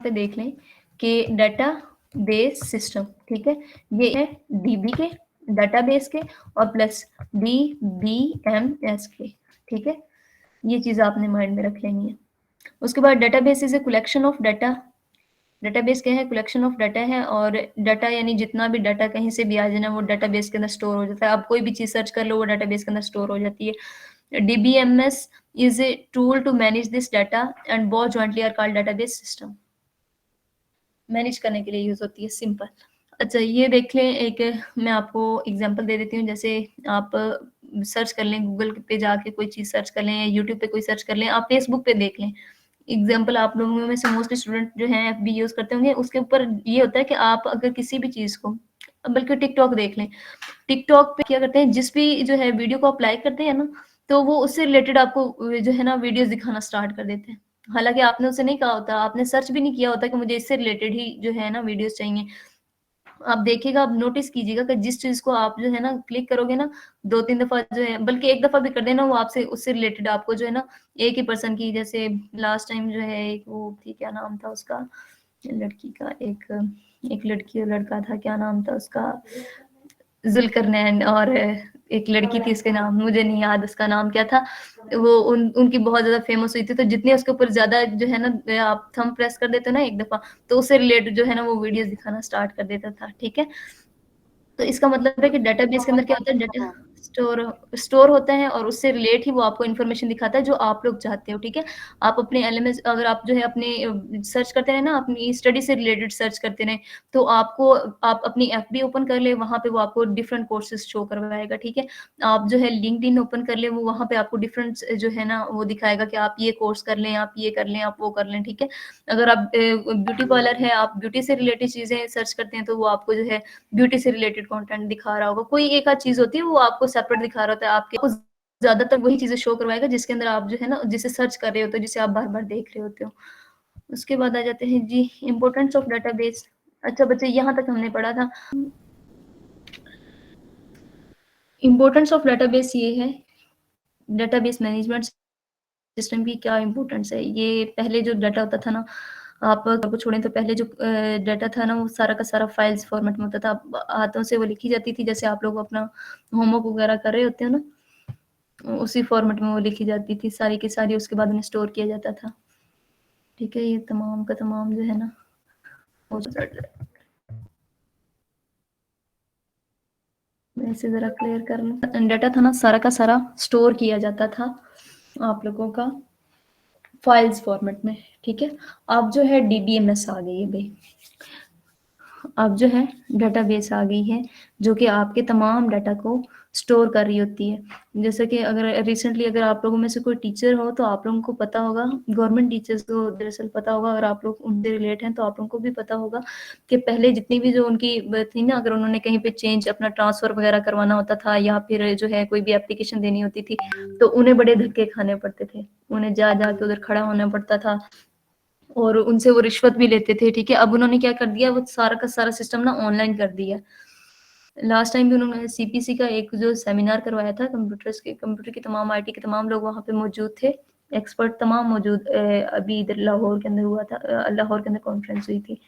पे देख लें कि डाटा बेस सिस्टम, ठीक है? ये है डीबी के, डाटाबेस के और प्लस डीबीएमएस के, ठीक है? ये चीज आपने माइंड में रख लेनी है। उसके बाद database is a collection of data. Database क्या है? कलेक्शन ऑफ डाटा है, और डाटा यानी जितना भी डाटा कहीं से भी आ जाए ना वो डाटाबेस के अंदर स्टोर हो जाता है। आप कोई भी चीज सर्च कर लो वो डाटाबेस के अंदर स्टोर हो जाती है। DBMS is a tool to manage this data and both jointly are called database system। Manage करने के लिए यूज होती है, सिंपल। अच्छा, ये देख लें, एक मैं आपको एग्जांपल दे देती हूँ। जैसे आप सर्च कर लें, गूगल पे जाके कोई चीज़ सर्च कर लें या यूट्यूब पे कोई सर्च कर लें, आप फेसबुक पे देख लें। एग्जाम्पल आप लोगों में से मोस्टली स्टूडेंट जो हैं एफबी यूज करते होंगे, उसके ऊपर ये होता है कि आप अगर किसी भी चीज़ को, बल्कि टिकटॉक देख लें, टिकटॉक पे क्या करते हैं, जिस भी जो है वीडियो को अप्लाई करते हैं ना, तो वो उससे रिलेटेड आपको जो है ना वीडियोस दिखाना स्टार्ट कर देते हैं। हालांकि आपने उसे नहीं कहा होता, आपने सर्च भी नहीं किया होता कि मुझे इससे रिलेटेड ही जो है ना वीडियोस चाहिए। आप देखिएगा, आप नोटिस कीजिएगा कि जिस चीज को आप जो है ना क्लिक करोगे ना, 2-3 दफा जो है, बल्कि एक दफा भी कर देना, वो आपसे उससे रिलेटेड आपको जो है ना एक ही पर्सन की, जैसे लास्ट टाइम जो है एक वो थी, क्या नाम था उसका, लड़की का, एक लड़की और लड़का था, क्या नाम था उसका, जुल्करनैन, और एक लड़की थी, उसके नाम मुझे नहीं याद, उसका नाम क्या था। वो उनकी बहुत ज्यादा फेमस हुई थी, तो जितने उसके ऊपर ज्यादा जो है ना आप थंब प्रेस कर देते हो ना एक दफा, तो उससे रिलेटेड जो है ना वो वीडियोस दिखाना स्टार्ट कर देता था, ठीक है? तो इसका मतलब है कि डेटाबेस के अंदर क्या होता है, डाटा स्टोर स्टोर होता है और उससे रिलेट ही वो आपको इन्फॉर्मेशन दिखाता है जो आप लोग चाहते हो, ठीक है? आप अपने एलएमएस अगर आप जो है अपने सर्च करते रहें ना, अपनी स्टडी से रिलेटेड सर्च करते रहें, तो आपको आप अपनी एफबी ओपन कर लें, वहाँ पे वो आपको डिफरेंट कोर्सेज़ शो करवाएगा, ठीक है? आप जो है लिंक्डइन ओपन कर लें, वो वहाँ पे आपको डिफरेंट जो है ना, वो दिखाएगा कि आप ये कोर्स कर लें, आप ये कर लें, आप वो कर लें, ठीक है? अगर आप ब्यूटी पार्लर है, आप ब्यूटी से रिलेटेड चीज़ें सर्च करते हैं, तो वो आपको जो है ब्यूटी से रिलेटेड कंटेंट दिखा रहा होगा। कोई एक आध चीज़ होती है वो आपको सेपरेट दिखा रहा होता है, आपको ज़्यादातर वही चीज़ें शो करवाएगा जिसके अंदर आप जो है ना जिसे सर्च कर रहे होते हो, जिसे आप बार-बार देख रहे होते हो। उसके बाद आ जाते हैं जी इम्पोर्टेंस ऑफ डेटाबेस। अच्छा बच्चे यहाँ तक हमने पढ़ा था। इम्पोर्टेंस ऑफ डेटाबेस ये है, डेटाबेस मैनेजमेंट सिस्टम की क्या इम्पोर्टेंस है। ये पहले जो डाटा होता था ना, आप को छोड़ें तो पहले जो डाटा था ना वो सारा का सारा फाइल्स फॉर्मेट में होता था। हाथों से वो लिखी जाती थी जैसे आप लोग अपना होमवर्क वगैरह कर रहे होते हो ना, उसी फॉर्मेट में वो लिखी जाती थी सारी की सारी, उसके बाद उन्हें स्टोर किया जाता था। ठीक है, ये तमाम का तमाम जो है ना वो मैं इसे ज़रा क्लियर कर लूँ। डाटा था ना सारा का सारा स्टोर किया जाता था आप लोगों का फाइल्स फॉर्मेट में, ठीक है? अब जो है डीबीएमएस आ गई है भई। अब जो है डेटाबेस आ गई है, जो कि आपके तमाम डाटा को स्टोर कर रही होती है। जैसे कि अगर रिसेंटली अगर आप लोगों में से कोई टीचर हो, तो आप लोगों को पता होगा, गवर्नमेंट टीचर्स को दरअसल पता होगा, अगर आप लोग उनसे रिलेट हैं, तो आप लोगों को भी पता होगा कि पहले जितनी भी जो उनकी थी ना, अगर उन्होंने कहीं पे चेंज अपना ट्रांसफ़र वगैरह करवाना होता था या फिर जो है कोई भी एप्लीकेशन देनी होती थी, तो उन्हें बड़े धक्के खाने पड़ते थे। उन्हें जा-जा के उधर खड़ा होना पड़ता था और उनसे वो रिश्वत भी लेते थे, ठीक है? अब उन्होंने क्या कर दिया, वो सारा का सारा सिस्टम ना ऑनलाइन कर दिया। लास्ट टाइम भी उन्होंने सीपीसी का एक जो सेमिनार करवाया था कंप्यूटर की तमाम आईटी के तमाम लोग वहाँ पे मौजूद थे, एक्सपर्ट तमाम मौजूद अभी इधर लाहौर के अंदर हुआ था, लाहौर के अंदर कॉन्फ्रेंस हुई थी।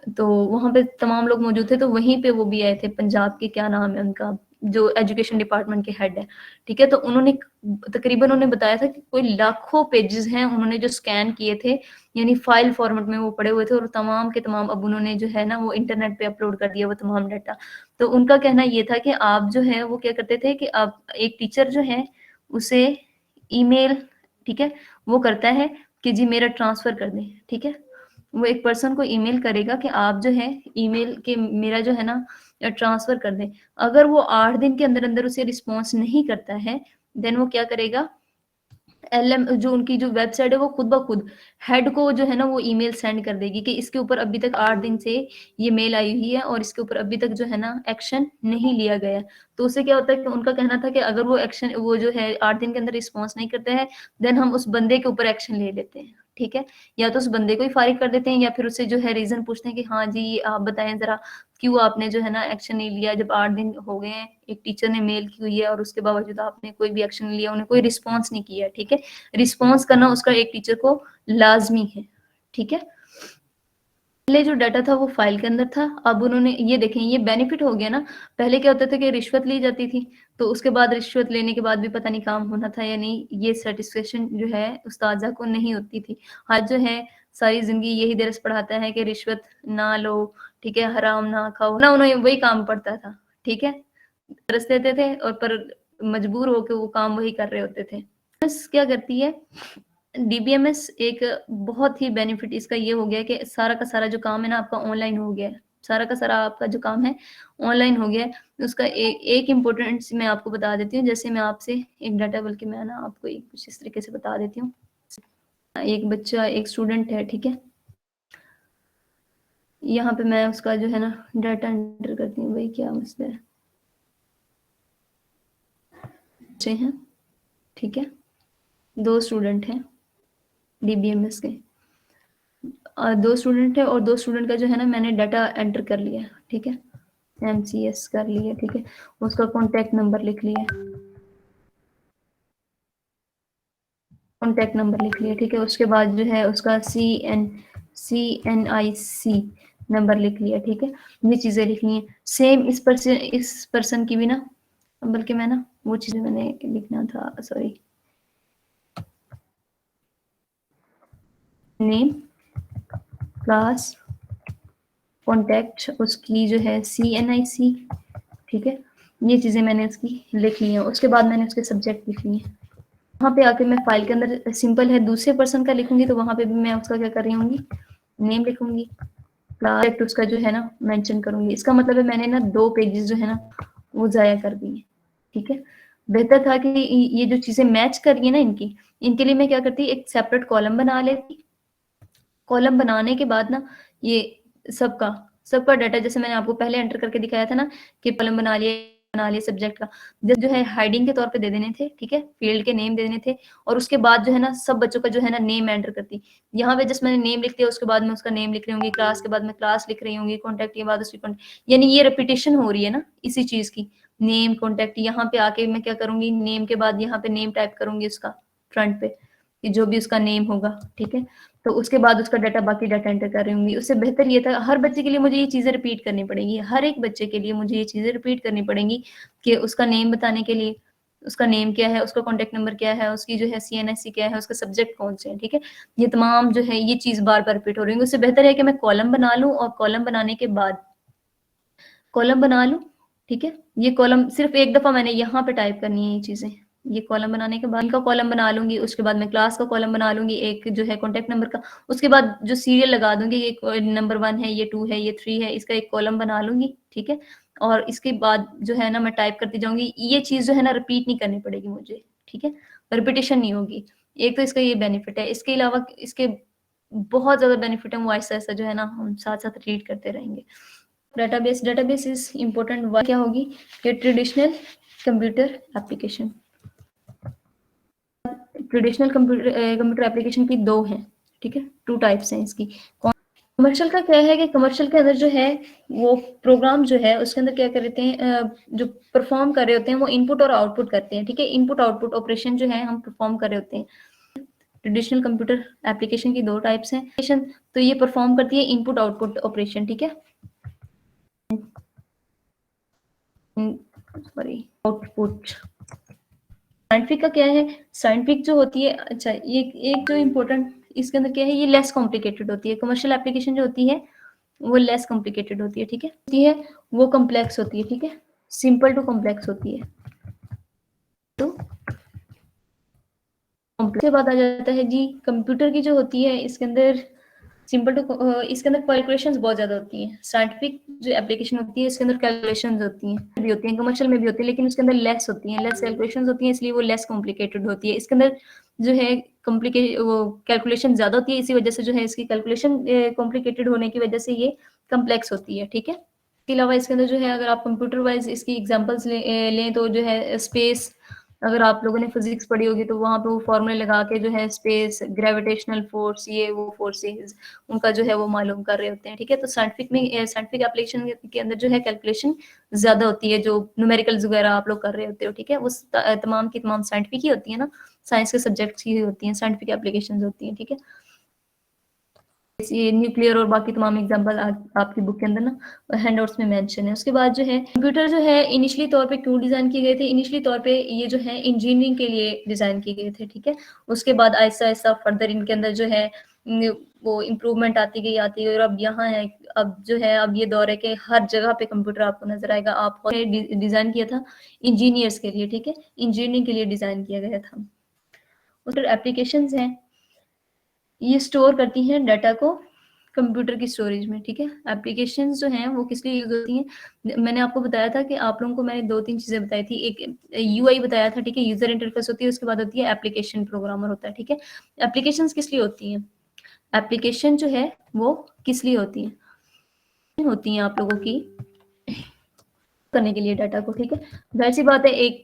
तो वहाँ पे तमाम लोग मौजूद थे, तो वहीं पे वो भी आए थे, पंजाब के क्या नाम है उनका, जो एजुकेशन डिपार्टमेंट के हेड है, ठीक है? तो उन्होंने तकरीबन उन्होंने बताया था कि कोई लाखों पेजेज़ हैं, उन्होंने जो स्कैन किए थे, यानी फ़ाइल फ़ॉर्मेट में वो पड़े हुए थे और तमाम के तमाम अब उन्होंने जो है ना, वो इंटरनेट पे अपलोड कर दिया वो तमाम डाटा। तो उनका कहना ये था कि आप जो है, वो क्या करते थे कि आप एक टीचर जो है, उसे ईमेल, ठीक है? वो करता है कि जी मेरा ट्रांसफ़र कर दें, ठीक है? वो एक पर्सन को ईमेल करेगा कि आप जो है ईमेल के मेरा जो है ना ट्रांसफ़र कर दें। अगर वो 8 दिन के अंदर-अंदर उसे रिस्पॉन्स नहीं करता है, देन वो क्या करेगा, एलएम जो उनकी जो वेबसाइट है वो खुद ब खुद हेड को जो है ना वो ईमेल सेंड कर देगी कि इसके ऊपर अभी तक 8 दिन से ये मेल आई हुई है और इसके ऊपर अभी तक जो है ना एक्शन नहीं लिया गया है। तो उससे क्या होता है कि उनका कहना था कि अगर वो एक्शन वो जो है 8 दिन के अंदर रिस्पॉन्स नहीं करते हैं, देन हम उस बंदे के ऊपर एक्शन ले लेते हैं, ठीक है? या तो उस बंदे को ही फारिग कर देते हैं या फिर उससे जो है रीज़न पूछते हैं कि हाँ जी, आप बताएँ ज़रा क्यों आपने जो है ना एक्शन नहीं लिया? जब 8 दिन हो गए हैं, एक टीचर ने मेल की हुई है और उसके बावजूद आपने कोई भी एक्शन नहीं लिया, उन्हें कोई रिस्पॉन्स नहीं किया, ठीक है? रिस्पॉन्स करना उसका एक टीचर को लाज़मी है, ठीक है? पहले जो डाटा था वो फ़ाइल के अंदर था, अब उन्होंने ये देखें ये बेनिफिट हो गया ना, पहले क्या होता था कि रिश्वत ली जाती थी, तो उसके बाद रिश्वत लेने के बाद भी पता नहीं काम होना था या नहीं, ये सैटिस्फैक्शन जो है उस्ताज़ा को नहीं होती थी। आज जो है सारी ज़िंदगी यही दर्स पढ़ाता है कि रिश्वत ना लो, ठीक है? हराम ना खाओ, ना उन्हें वही काम पड़ता था, ठीक है? दर्स देते थे और पर मजबूर होके वो काम वही कर रहे होते थे। बस क्या करती है डीबीएमएस एक बहुत ही बेनिफिट इसका ये हो गया कि सारा का सारा जो काम है ना आपका ऑनलाइन हो गया है। सारा का सारा आपका जो काम है ऑनलाइन हो गया है। उसका एक इम्पोर्टेंस मैं आपको बता देती हूँ, जैसे मैं आपसे एक डाटा बल्कि मैं ना आपको एक कुछ इस तरीके से बता देती हूँ। एक बच्चा एक स्टूडेंट है, ठीक है? यहाँ पे मैं उसका जो है ना डाटा एंटर करती हूँ, भई क्या मसला है? बच्चे हैं, ठीक है? 2 स्टूडेंट हैं डीबीएमएस के। 2 स्टूडेंट है और 2 स्टूडेंट का जो है ना मैंने डाटा एंटर कर लिया, ठीक है? एमसीएस कर लिया, ठीक है? उसका कॉन्टैक्ट नंबर लिख लिया, कॉन्टैक्ट नंबर लिख लिया, ठीक है? उसके बाद जो है उसका सीएनआईसी नंबर लिख लिया, ठीक है? ये चीज़ें लिखनी है। सेम इस पर्सन की भी ना, बल्कि मैं ना वो चीज़ें मैंने लिखना था, सॉरी। नेम, क्लास, कॉन्टैक्ट, उसकी जो है सीएनआईसी, ठीक है? ये चीज़ें मैंने उसकी लिख ली हैं। उसके बाद मैंने उसके सब्जेक्ट लिख लिए हैं। वहाँ पे आके मैं फाइल के अंदर सिंपल है दूसरे पर्सन का लिखूंगी, तो वहाँ पे भी मैं उसका क्या कर रही होंगी, नेम लिखूंगी, प्रोजेक्ट उसका जो है ना मेंशन करूंगी। इसका मतलब है मैंने ना 2 पेजेस जो है ना वो ज़ाया कर दिए, ठीक है। बेहतर था कि ये जो चीज़ें मैच कर रही है ना इनके लिए मैं क्या करती, एक सेपरेट कॉलम बना लेती। कॉलम बनाने के बाद ना ये सबका सबका डाटा जैसे मैंने आपको पहले एंटर करके दिखाया था ना कि कॉलम बना लिए सब्जेक्ट का, जो है हाइडिंग के तौर पे दे देने थे, ठीक है, फील्ड के नेम दे देने थे। और उसके बाद जो है ना सब बच्चों का जो है ना नेम एंटर करती। यहाँ पे जस्ट मैंने नेम लिख दिया, उसके बाद मैं उसका नेम लिख रही होंगी, क्लास के बाद मैं क्लास लिख रही होंगी, कॉन्टैक्ट के बाद उसकी कॉन्टैक्ट, यानी ये रिपीटेशन हो रही है ना इसी चीज की, नेम कॉन्टैक्ट। यहाँ पे आके मैं क्या करूंगी, नेम के बाद यहाँ पे नेम टाइप करूंगी उसका फ्रंट पे, कि जो भी उसका नेम होगा, ठीक है। तो उसके बाद उसका डाटा, बाकी डाटा एंटर कर रही होंगी। उससे बेहतर ये था, हर बच्चे के लिए मुझे ये चीज़ें रिपीट करनी पड़ेगी, हर एक बच्चे के लिए मुझे ये चीज़ें रिपीट करनी पड़ेंगी कि उसका नेम बताने के लिए, उसका नेम क्या है, उसका कॉन्टैक्ट नंबर क्या है, उसकी जो है सीएनएससी क्या है, उसका सब्जेक्ट कौन से हैं, ठीक है। ये तमाम जो है ये चीज़ बार-बार रिपीट हो रही है। उससे बेहतर है कि मैं कॉलम बना लूँ और कॉलम बनाने के बाद कॉलम बना लूँ, ठीक है। ये कॉलम सिर्फ़ एक दफ़ा मैंने यहाँ पे टाइप करनी है ये चीज़ें। ये कॉलम बनाने के बाद इनका कॉलम बना लूँगी, उसके बाद मैं क्लास का कॉलम बना लूँगी, एक जो है कॉन्टैक्ट नंबर का, उसके बाद जो सीरियल लगा दूँगी, ये नंबर 1 है, ये 2 है, ये 3 है, इसका एक कॉलम बना लूँगी, ठीक है। और इसके बाद जो है ना मैं टाइप करती जाऊँगी। ये चीज़ जो है ना रिपीट नहीं करनी पड़ेगी मुझे, ठीक है, रिपिटिशन नहीं होगी। एक तो इसका ये बेनिफिट है, इसके अलावा इसके बहुत ज़्यादा बेनिफिट है, वो आहिस्ता-आहिस्ता जो है ना हम साथ-साथ रीड करते रहेंगे। डेटाबेस इज इम्पोर्टेंट क्या होगी कि traditional computer application, traditional computer application की 2 हैं, ठीक है, 2 टाइप्स हैं इसकी। कमर्शियल का क्या है कि कमर्शियल के अंदर जो है वो प्रोग्राम जो है उसके अंदर क्या करते हैं, जो परफॉर्म कर रहे होते हैं वो इनपुट और आउटपुट करते हैं, ठीक है। इनपुट आउटपुट ऑपरेशन जो है हम परफॉर्म कर रहे होते हैं। ट्रेडिशनल कंप्यूटर एप्लीकेशन की 2 टाइप्स हैं, तो ये परफॉर्म करती है इनपुट आउटपुट ऑपरेशन, ठीक है। Sorry, output. साइंटिफिक का क्या है, साइंटिफिक जो होती है, अच्छा ये एक जो इम्पोर्टेंट इसके अंदर क्या है, ये लेस कॉम्प्लिकेटेड होती है। कमर्शियल एप्लीकेशन जो होती है वो लेस कॉम्प्लिकेटेड होती है, ठीक है। होती है वो कॉम्प्लेक्स होती है, ठीक है, सिंपल टू कॉम्प्लेक्स होती है। तो कॉम्प्लेक्स के बाद आ जाता है जी कंप्यूटर की जो होती है इसके अंदर सिंपल टू, इसके अंदर कैलकुलेशंस बहुत ज़्यादा होती हैं। साइंटिफिक जो एप्लीकेशन होती है इसके अंदर कैलकुलेशंस होती हैं, कमर्शियल में भी होती है, लेकिन उसके अंदर लेस होती हैं, लेस कैलकुलेशंस होती हैं, इसलिए वो लेस कॉम्प्लिकेटेड होती है। इसके अंदर जो है वो कैलकुलेशन ज़्यादा होती है, इसी वजह से जो है इसकी कैलकुलेशन कॉम्प्लिकेटेड होने की वजह से ये कम्प्लेक्स होती है, ठीक है। इसके अलावा इसके अंदर जो है अगर आप कंप्यूटर वाइज इसकी एग्जांपल्स लें तो जो है स्पेस, अगर आप लोगों ने फिजिक्स पढ़ी होगी तो वहाँ पे वो फॉर्मूले लगा के जो है स्पेस, ग्रेविटेशनल फोर्स, ये वो फोर्सेस उनका जो है वो मालूम कर रहे होते हैं, ठीक है। तो साइंटिफिक एप्लीकेशन के अंदर जो है कैलकुलेशन ज़्यादा होती है, जो न्यूमेरिकल्स वगैरह आप लोग कर रहे होते हो, ठीक है। वो तमाम की तमाम साइंटिफिक ही होती है ना, साइंस के सब्जेक्ट्स की होती हैं, साइंटिफिक एप्लीकेशन होती हैं, ठीक है। ये न्यूक्लियर और बाकी तमाम एग्जांपल आपकी बुक के अंदर ना हैंडआउट्स में मेंशन है। उसके बाद जो है कंप्यूटर जो है इनिशियली तौर पे क्यों डिज़ाइन किए गए थे, इनिशियली तौर पे ये जो है इंजीनियरिंग के लिए डिज़ाइन किए गए थे, ठीक है। उसके बाद आहिस्ता-आहिस्ता फर्दर इनके अंदर जो है वो इम्प्रूवमेंट आती गई और अब यहाँ है, अब जो है अब ये दौर है कि हर जगह पे कंप्यूटर आपको नज़र आएगा। आप डिज़ाइन किया था इंजीनियर्स के लिए, ठीक है, इंजीनियरिंग के लिए डिज़ाइन किया गया था। और एप्लीकेशंस हैं, ये स्टोर करती हैं डाटा को कंप्यूटर की स्टोरेज में, ठीक है। एप्लीकेशंस जो हैं वो किस लिए यूज़ होती हैं, मैंने आपको बताया था कि आप लोगों को मैंने 2-3 चीज़ें बताई थी। एक यूआई बताया था, ठीक है, यूज़र इंटरफेस होती है, उसके बाद होती है एप्लीकेशन प्रोग्रामर होता है, ठीक है। एप्लीकेशंस किस लिए होती हैं, एप्लीकेशन जो है वो किस लिए होती हैं आप लोगों की करने के लिए डाटा को, ठीक है। वैसी बात है, एक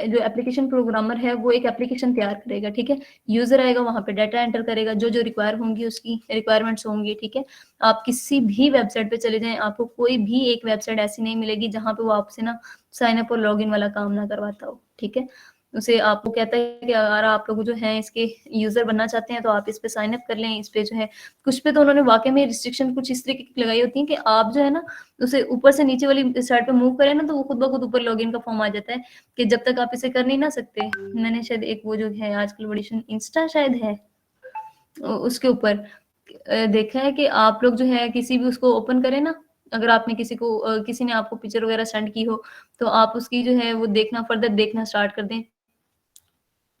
जो एप्लीकेशन प्रोग्रामर है वो एक एप्लीकेशन तैयार करेगा, ठीक है। यूजर आएगा, वहां पे डाटा एंटर करेगा, जो जो रिक्वायर होंगी उसकी रिक्वायरमेंट्स होंगी, ठीक है। आप किसी भी वेबसाइट पे चले जाएं, आपको कोई भी एक वेबसाइट ऐसी नहीं मिलेगी जहां पे वो आपसे ना साइन अप और लॉग इन वाला काम ना करवाता हो, ठीक है। उसे आपको कहता है कि अगर आप लोग जो हैं इसके यूजर बनना चाहते हैं तो आप इस पे साइन अप कर लें। इस पे जो है कुछ पे तो उन्होंने वाकई में रिस्ट्रिक्शन कुछ इस तरीके की लगाई होती है कि आप जो है ना उसे ऊपर से नीचे वाली साइड पे मूव करें ना तो वो खुद ब खुद ऊपर लॉगिन का फॉर्म आ जाता है कि जब तक आप इसे कर नहीं ना सकते। मैंने शायद एक वो जो है आजकल बड़ी इंस्टा शायद है उसके ऊपर देखा है कि आप लोग जो है किसी भी उसको ओपन करें ना अगर आपने किसी ने आपको पिक्चर वगैरह सेंड की हो, तो आप उसकी जो है वो देखना फर्दर देखना स्टार्ट कर दें।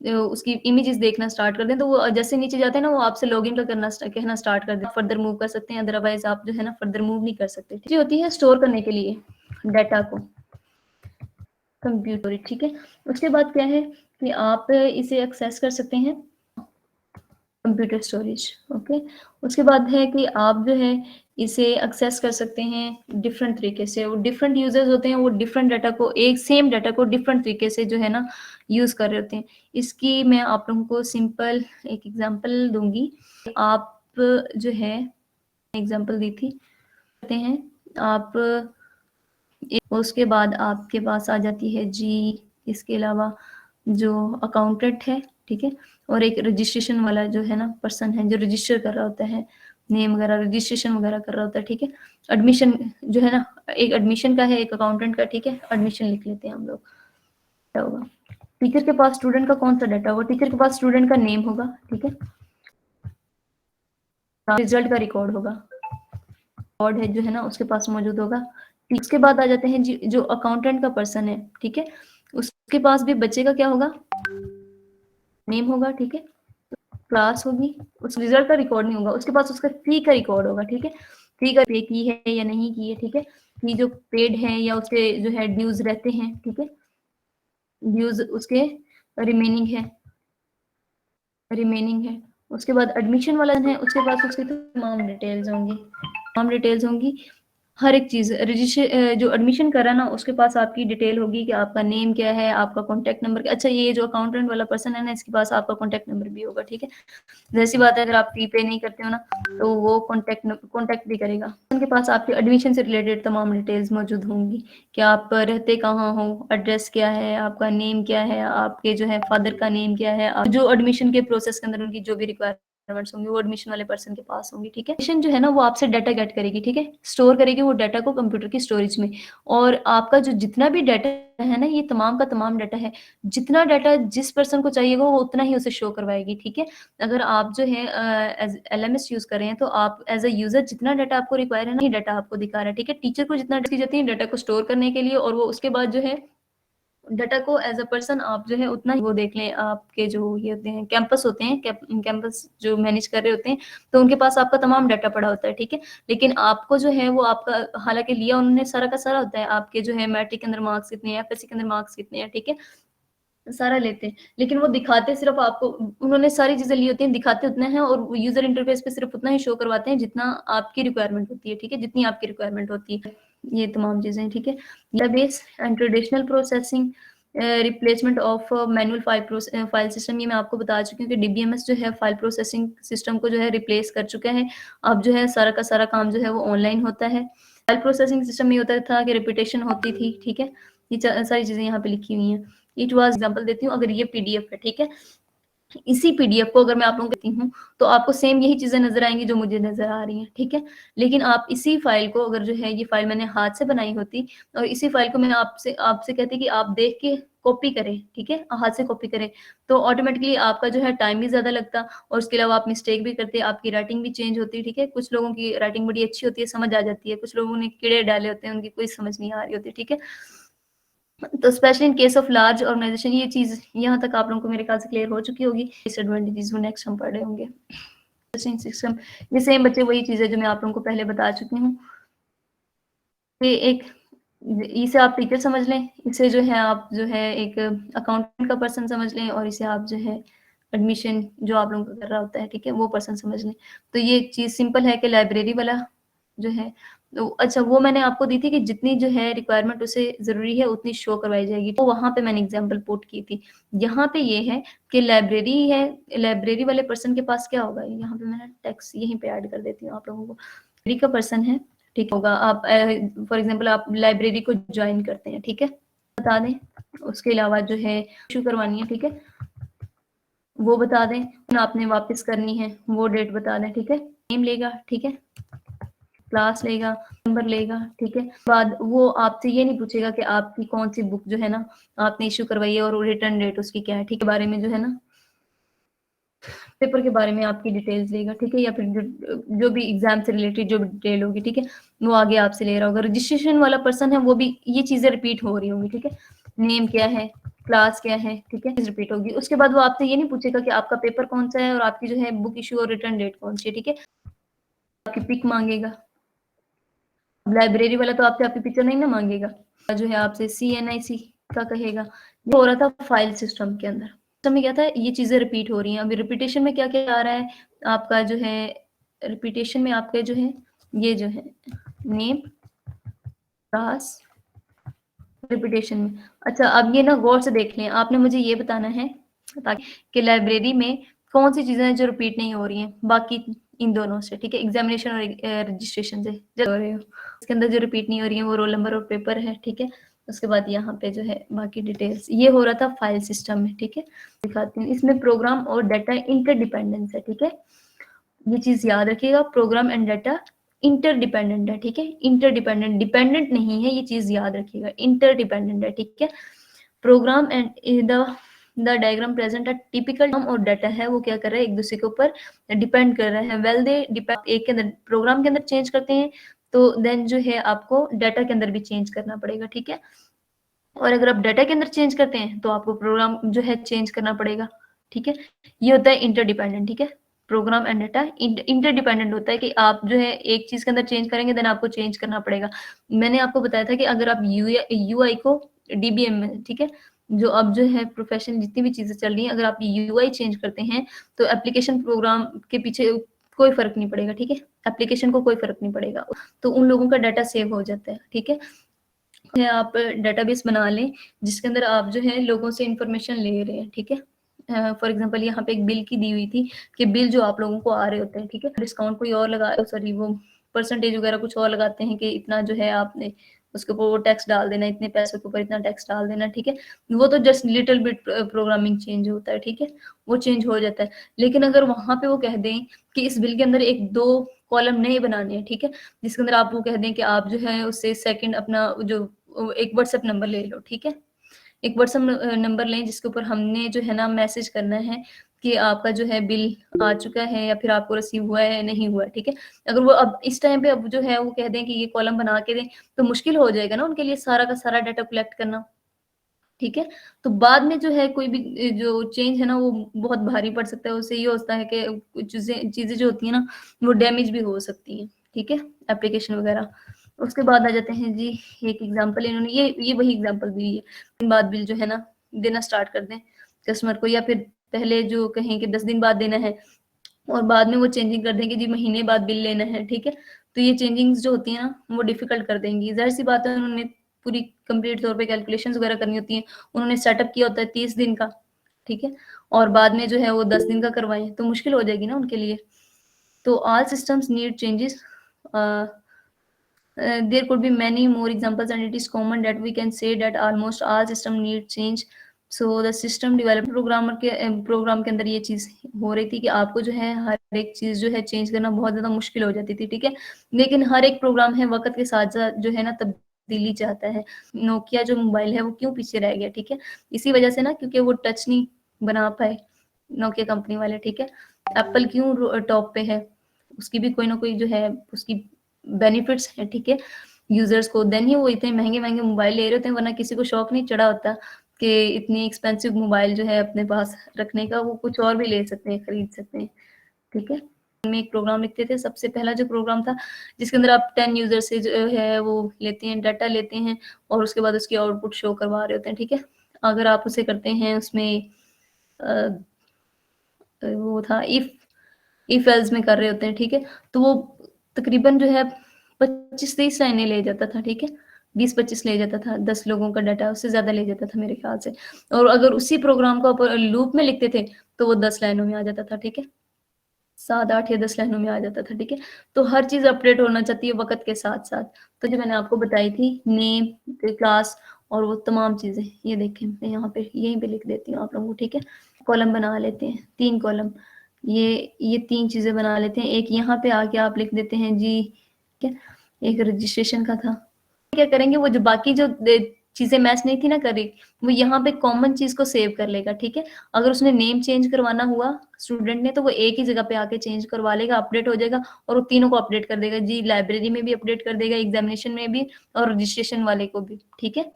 उसकी इमेजेस देखना स्टार्ट कर दें, तो वो जैसे नीचे जाते हैं ना, वो आपसे लॉगिन का कहना स्टार्ट कर दें। फर्दर मूव कर सकते हैं, अदरवाइज़ आप जो है ना फर्दर मूव नहीं कर सकते। चीज़ होती है स्टोर करने के लिए डाटा को, कंप्यूटर, ठीक है? उसके बाद क्या है कि आप इसे एक्सेस कर सकते हैं कंप्यूटर स्टोरेज, ओके? उसके बाद है कि आप जो है इसे एक्सेस कर सकते हैं डिफरेंट तरीके से। वो डिफरेंट यूज़र्स होते हैं, वो डिफरेंट डाटा को एक सेम डाटा को डिफरेंट तरीके से जो है ना यूज़ कर रहे होते हैं। इसकी मैं आप लोगों को सिंपल एक एग्ज़ाम्पल दूँगी। आप जो है एग्ज़ाम्पल दी थी, कहते हैं आप उसके बाद आपके पास आ जाती है जी, इसके अलावा जो अकाउंटेंट है, ठीक है? और एक रजिस्ट्रेशन वाला जो है ना पर्सन है, जो रजिस्टर कर रहा होता है, नेम वगैरह रजिस्ट्रेशन वगैरह कर रहा होता है, ठीक है? एडमिशन जो है ना, एक एडमिशन का है, एक अकाउंटेंट का, ठीक है? एडमिशन लिख लेते हैं हम लोग। क्या होगा? टीचर के पास स्टूडेंट का कौन-सा डाटा होगा? टीचर के पास स्टूडेंट का नेम होगा, ठीक है? रिजल्ट का रिकॉर्ड होगा। रिकॉर्ड है जो है ना उसके पास मौजूद होगा। उसके बाद आ जाते हैं जी जो अकाउंटेंट का पर्सन है, ठीक है? उसके पास भी बच्चे का क्या होगा? नेम होगा, ठीक है? क्लास होगी, उस रिजल्ट का रिकॉर्ड नहीं होगा, उसके पास उसका फी का रिकॉर्ड होगा, ठीक है? फी का पे की है या नहीं की है, ठीक है? फी जो पेड है या उसके जो है ड्यूज़ रहते हैं, ठीक है? ड्यूज़ उसके रिमेनिंग है। उसके बाद एडमिशन वाला है, उसके पास उसकी तमाम डिटेल्स होंगी। हर एक चीज़ जो एडमिशन करा ना उसके पास आपकी डिटेल होगी कि आपका नेम क्या है, आपका कॉन्टैक्ट नंबर क्या, अच्छा ये जो अकाउंटेंट वाला पर्सन है ना इसके पास आपका कॉन्टैक्ट नंबर भी होगा, ठीक है? ज़ाहिर-सी बात है अगर आप फी पे नहीं करते हो ना, तो वो कॉन्टैक्ट भी करेगा। उनके पास आपके एडमिशन से रिलेटेड तमाम डिटेल्स मौजूद होंगी कि आप रहते कहाँ हो, एड्रेस क्या है, आपका नेम क्या है, आपके जो है फादर का नेम क्या है, जो एडमिशन के प्रोसेस के अंदर उनकी जो भी रिक्वायरमेंट्स होंगी, वो एडमिशन वाले पर्सन के पास होंगी, ठीक है? एडमिशन जो है ना वो आपसे डाटा गेट करेगी, ठीक है? स्टोर करेगी वो डाटा को कंप्यूटर की स्टोरेज में, और आपका जो जितना भी डाटा है ना, ये तमाम का तमाम डाटा है। जितना डाटा जिस पर्सन को चाहिए वो उतना ही उसे शो करवाएगी, ठीक है? अगर आप जो है एज़ एलएमएस यूज़ कर रहे हैं, तो आप एज़ अ यूज़र जितना डाटा आपको रिक्वायर है ना, ये डाटा आपको दिखा रहा है, ठीक है? टीचर को जितना दी जाती है डाटा को स्टोर करने के लिए, और वो उसके बाद जो है डाटा को एज़ अ पर्सन आप जो है उतना ही वो देख लें, आपके जो ये होते हैं कैंपस होते हैं, कैंपस जो मैनेज कर रहे होते हैं, तो उनके पास आपका तमाम डाटा पड़ा होता है, ठीक है? लेकिन आपको जो है वो आपका हालाँकि लिया उन्होंने सारा का सारा होता है, आपके जो है मैट्रिक के अंदर मार्क्स कितने हैं, एफएससी के अंदर मार्क्स कितने हैं, ठीक है? सारा लेते हैं, लेकिन वो दिखाते सिर्फ़ आपको, उन्होंने सारी चीज़ें ली होती हैं, दिखाते उतना है और यूज़र इंटरफ़ेस पे सिर्फ़ उतना ही शो करवाते हैं जितना आपकी रिक्वायरमेंट होती है, ठीक है? जितनी आपकी रिक्वायरमेंट होती है, ये तमाम चीज़ें, ठीक है? Database and traditional processing, replacement of manual file system, ये मैं आपको बता चुकी हूँ कि डीबीएमएस जो है फाइल प्रोसेसिंग सिस्टम को जो है रिप्लेस कर चुका है। अब जो है सारा का सारा काम जो है वो ऑनलाइन होता है। फाइल प्रोसेसिंग सिस्टम में होता था कि रिपिटेशन होती थी, ठीक है? ये सारी चीज़ें यहाँ पे लिखी हुई हैं। इट वाज़ एग्ज़ाम्पल देती हूँ, अगर ये पीडीएफ है, ठीक है? इसी पीडीएफ को अगर मैं आप लोगों को देती हूँ, तो आपको सेम यही चीज़ें नज़र आएँगी जो मुझे नज़र आ रही हैं, ठीक है? लेकिन आप इसी फ़ाइल को, अगर जो है ये फ़ाइल मैंने हाथ से बनाई होती और इसी फ़ाइल को मैं आपसे आपसे कहती कि आप देख के कॉपी करें, ठीक है? हाथ से कॉपी करें, तो ऑटोमैटिकली आपका जो है टाइम भी ज़्यादा लगता, और उसके अलावा आप मिस्टेक भी करते, आपकी राइटिंग भी चेंज होती, ठीक है? कुछ लोगों की राइटिंग बड़ी अच्छी होती है, समझ आ जाती है, कुछ लोगों ने कीड़े डाले होते हैं, उनकी कोई समझ नहीं आ रही होती, ठीक है? तो specially in case of large organization, ये चीज़ यहाँ तक आप लोगों को मेरे ख्याल से क्लियर हो चुकी होगी। डिसएडवांटेजेस वो नेक्स्ट हम पढ़ रहे होंगे। सिस्टम, ये सेम बच्चे वही चीज़ है जो मैं आप लोगों को पहले बता चुकी हूँ। ये एक इसे आप टीचर समझ लें, इसे जो है आप जो है एक अकाउंटेंट का पर्सन समझ लें, और इसे आप जो है एडमिशन जो आप लोगों का कर रहा होता है, ठीक है? वो पर्सन समझ लें। तो ये चीज़ सिंपल है कि लाइब्रेरी वाला जो है, तो अच्छा वो मैंने आपको दी थी कि जितनी जो है रिक्वायरमेंट उसे ज़रूरी है उतनी शो करवाई जाएगी, तो वहाँ पे मैंने एग्ज़ाम्पल पुट की थी। यहाँ पे ये है कि लाइब्रेरी है, लाइब्रेरी वाले पर्सन के पास क्या होगा, यहाँ पे मैंने टेक्स्ट यहीं पे ऐड कर देती हूँ आप लोगों को। लाइब्रेरी का पर्सन है, ठीक होगा, आप फॉर एग्ज़ाम्पल आप लाइब्रेरी को जॉइन करते हैं, ठीक है? बता दें, उसके अलावा जो है इश्यू करवानी है, ठीक है? वो बता दें, आपने वापस करनी है, वो डेट बता दें, ठीक है? नेम लेगा, ठीक है? क्लास लेगा, नंबर लेगा, ठीक है? बाद वो आपसे ये नहीं पूछेगा कि आपकी कौन-सी बुक जो है ना आपने इश्यू करवाई है और रिटर्न डेट उसकी क्या है, ठीक है? बारे में जो है ना पेपर के बारे में आपकी डिटेल्स लेगा, ठीक है? या फिर जो भी एग्ज़ाम से रिलेटेड जो भी डिटेल होगी, ठीक है? वो आगे आपसे ले रहा होगा। रजिस्ट्रेशन वाला पर्सन है, वो भी ये चीज़ें रिपीट हो रही होंगी, ठीक है? नेम क्या है, क्लास क्या है, ठीक है? रिपीट होगी। उसके बाद वो आपसे ये नहीं पूछेगा कि आपका पेपर कौन-सा है और आपकी जो है बुक इश्यू और रिटर्न डेट कौन-सी है, ठीक है? आपकी पिक माँगेगा। लाइब्रेरी वाला तो आपसे आपकी पिक्चर नहीं ना माँगेगा। जो है आपसे सीएनआईसी का कहेगा। ये हो रहा था फाइल सिस्टम के अंदर। सिस्टम में क्या था, ये चीज़ें रिपीट हो रही हैं। अभी रिपीटेशन में क्या-क्या आ रहा है, आपका जो है रिपीटेशन में आपके जो है, ये जो है नेम, क्लास, रिपीटेशन में। अच्छा, अब ये ना गौर से देख लें, आपने मुझे ये बताना है ताकि कि लाइब्रेरी में कौन-सी चीज़ें हैं जो रिपीट नहीं हो रही हैं, बाकी इन दोनों से, ठीक है? एग्ज़ामिनेशन और रजिस्ट्रेशन से जो हो रहे हो। इसके अंदर जो रिपीट नहीं हो रही हैं, वो रोल नंबर और पेपर है, ठीक है? उसके बाद यहाँ पे जो है बाकी डिटेल्स। ये हो रहा था फाइल सिस्टम में, ठीक है? दिखाती हूँ। इसमें प्रोग्राम और डाटा इंटरडिपेंडेंस है, ठीक है? ये चीज़ याद रखिएगा, प्रोग्राम एंड डाटा इंटरडिपेंडेंट है, ठीक है? इंटरडिपेंडेंट, डिपेंडेंट नहीं है, ये चीज़ याद रखिएगा, इंटरडिपेंडेंट है, ठीक है? Program and the diagram present a typical term और डाटा है, वो क्या कर रहा है, एक दूसरे के ऊपर डिपेंड कर रहा है। वेल दे डिपेंड, एक के अंदर प्रोग्राम के अंदर चेंज करते हैं तो देन जो है आपको डाटा के अंदर भी चेंज करना पड़ेगा, ठीक है? और अगर आप डाटा के अंदर चेंज करते हैं तो आपको प्रोग्राम जो है चेंज करना पड़ेगा, ठीक है? ये होता है इंटरडिपेंडेंट, ठीक है? प्रोग्राम एंड डाटा इंटरडिपेंडेंट होता है कि आप जो है एक चीज़ के अंदर चेंज करेंगे देन आपको चेंज करना पड़ेगा। मैंने आपको बताया था कि अगर आप यूआई को डीबीएम में, ठीक है? जो अब जो है प्रोफेशन जितनी भी चीज़ें चल रही हैं, अगर आप यूआई चेंज करते हैं तो एप्लीकेशन प्रोग्राम के पीछे कोई फ़र्क नहीं पड़ेगा, ठीक है? एप्लीकेशन को कोई फ़र्क नहीं पड़ेगा। तो उन लोगों का डाटा सेव हो जाता है, ठीक है? आप डेटाबेस बना लें जिसके अंदर आप जो है लोगों से इंफॉर्मेशन ले रहे हैं, ठीक है? फॉर एग्जांपल यहाँ पे एक बिल की दी हुई थी कि बिल जो आप लोगों को आ रहे होते हैं, ठीक है? डिस्काउंट कोई और लगा, सॉरी वो परसेंटेज वगैरह कुछ और लगाते हैं कि इतना जो है आपने उसके ऊपर वो टैक्स डाल देना, इतने पैसों के ऊपर इतना टैक्स डाल देना, ठीक है? वो तो just little bit programming change होता है, ठीक है? वो चेंज हो जाता है। लेकिन अगर वहाँ पे वो कह दें कि इस बिल के अंदर 1-2 कॉलम नए बनाने हैं, ठीक है? जिसके अंदर आप वो कह दें कि आप जो है उससे सेकंड अपना जो एक व्हाट्सएप नंबर ले लो, ठीक है? एक व्हाट्सएप नंबर लें जिसके ऊपर हमने जो है ना मैसेज करना है कि आपका जो है बिल आ चुका है या फिर आपको रिसीव हुआ है, नहीं हुआ है, ठीक है? अगर वो अब इस टाइम पे अब जो है वो कह दें कि ये कॉलम बना के दें, तो मुश्किल हो जाएगा ना उनके लिए सारा का सारा डाटा कलेक्ट करना, ठीक है? तो बाद में जो है कोई भी जो चेंज है ना वो बहुत भारी पड़ सकता है, उससे ये होता है कि कुछ चीज़ें चीज़ें जो होती हैं ना, वो डैमेज भी हो सकती हैं, ठीक है? एप्लीकेशन वगैरह। उसके बाद आ जाते हैं जी, एक एग्ज़ाम्पल इन्होंने ये वही एग्ज़ाम्पल दी है। दिन बाद बिल जो है ना देना स्टार्ट कर दें कस्टमर को, या फिर पहले जो कहें कि 10 दिन बाद देना है और बाद में वो चेंजिंग कर दें कि जी महीने बाद बिल लेना है, ठीक है? तो ये चेंजिंग्स जो होती हैं ना, वो डिफ़िकल्ट कर देंगी। ज़ाहिर-सी बात है उन्होंने पूरी कंप्लीट तौर पे कैलकुलेशंस वगैरह करनी होती हैं। उन्होंने सेटअप किया होता है 30 दिन का, ठीक है? और बाद में जो है वो 10 दिन का करवाएँ, तो मुश्किल हो जाएगी ना उनके लिए। तो all systems need changes a there could be many more examples and it is common that we can say that almost all system need change. So the system development programmer के प्रोग्राम के अंदर ये चीज़ हो रही थी कि आपको जो है हर एक चीज़ जो है चेंज करना बहुत ज़्यादा मुश्किल हो जाती थी, ठीक है? लेकिन हर एक प्रोग्राम है वक़्त के साथ-साथ जो है ना तब्दीली चाहता है। नोकिया जो मोबाइल है वो क्यों पीछे रह गया, ठीक है? इसी वजह से ना क्योंकि वो टच नहीं बना पाए नोकिया कंपनी वाले, ठीक है? एप्पल क्यों टॉप पे है? उसकी भी कोई ना कोई जो है उसकी बेनिफिट्स हैं, ठीक है? यूज़र्स को देन ही वो इतने महँगे-महँगे मोबाइल ले रहे होते हैं, वरना किसी को शौक नहीं चढ़ा होता कि इतनी एक्सपेंसिव मोबाइल जो है अपने पास रखने का, वो कुछ और भी ले सकते हैं, खरीद सकते हैं, ठीक है? में एक प्रोग्राम लिखते थे, सबसे पहला जो प्रोग्राम था, जिसके अंदर आप 10 यूज़र से जो है वो लेते हैं, डाटा लेते हैं और उसके बाद उसकी आउटपुट शो करवा रहे होते हैं, ठीक है? अगर आप उसे करते हैं उसमें अ, वो था इफ एल्स में कर रहे होते हैं, ठीक है? तो वो तकरीबन जो है 25-30 लाइनें ले जाता था, ठीक है? 20-25 ले जाता था, 10 लोगों का डाटा उससे ज़्यादा ले जाता था मेरे ख़्याल से। और अगर उसी प्रोग्राम को आप लूप में लिखते थे, तो वो 10 लाइनों में आ जाता था, ठीक है? 7, 8 या 10 लाइनों में आ जाता था, ठीक है? तो हर चीज़ अपडेट होना चाहती है वक़्त के साथ-साथ। तो जो मैंने आपको बताई थी नेम, क्लास और वो तमाम चीज़ें, ये देखें मैं यहाँ पे यहीं पे लिख देती हूँ आप लोगों को, ठीक है? कॉलम बना लेते हैं, 3 कॉलम। ये 3 चीज़ें बना लेते हैं। एक यहाँ पे आके आप लिख देते हैं जी, ठीक है? एक रजिस्ट्रेशन का था। क्या करेंगे वो जो बाकी जो चीज़ें मैच नहीं थी ना कर रही, वो यहाँ पे कॉमन चीज़ को सेव कर लेगा, ठीक है? अगर उसने नेम चेंज करवाना हुआ स्टूडेंट ने, तो वो एक ही जगह पे आके चेंज करवा लेगा, अपडेट हो जाएगा और वो तीनों को अपडेट कर देगा। जी, लाइब्रेरी में भी अपडेट कर देगा, एग्ज़ामिनेशन में भी और रजिस्ट्रेशन वाले को भी, ठीक है?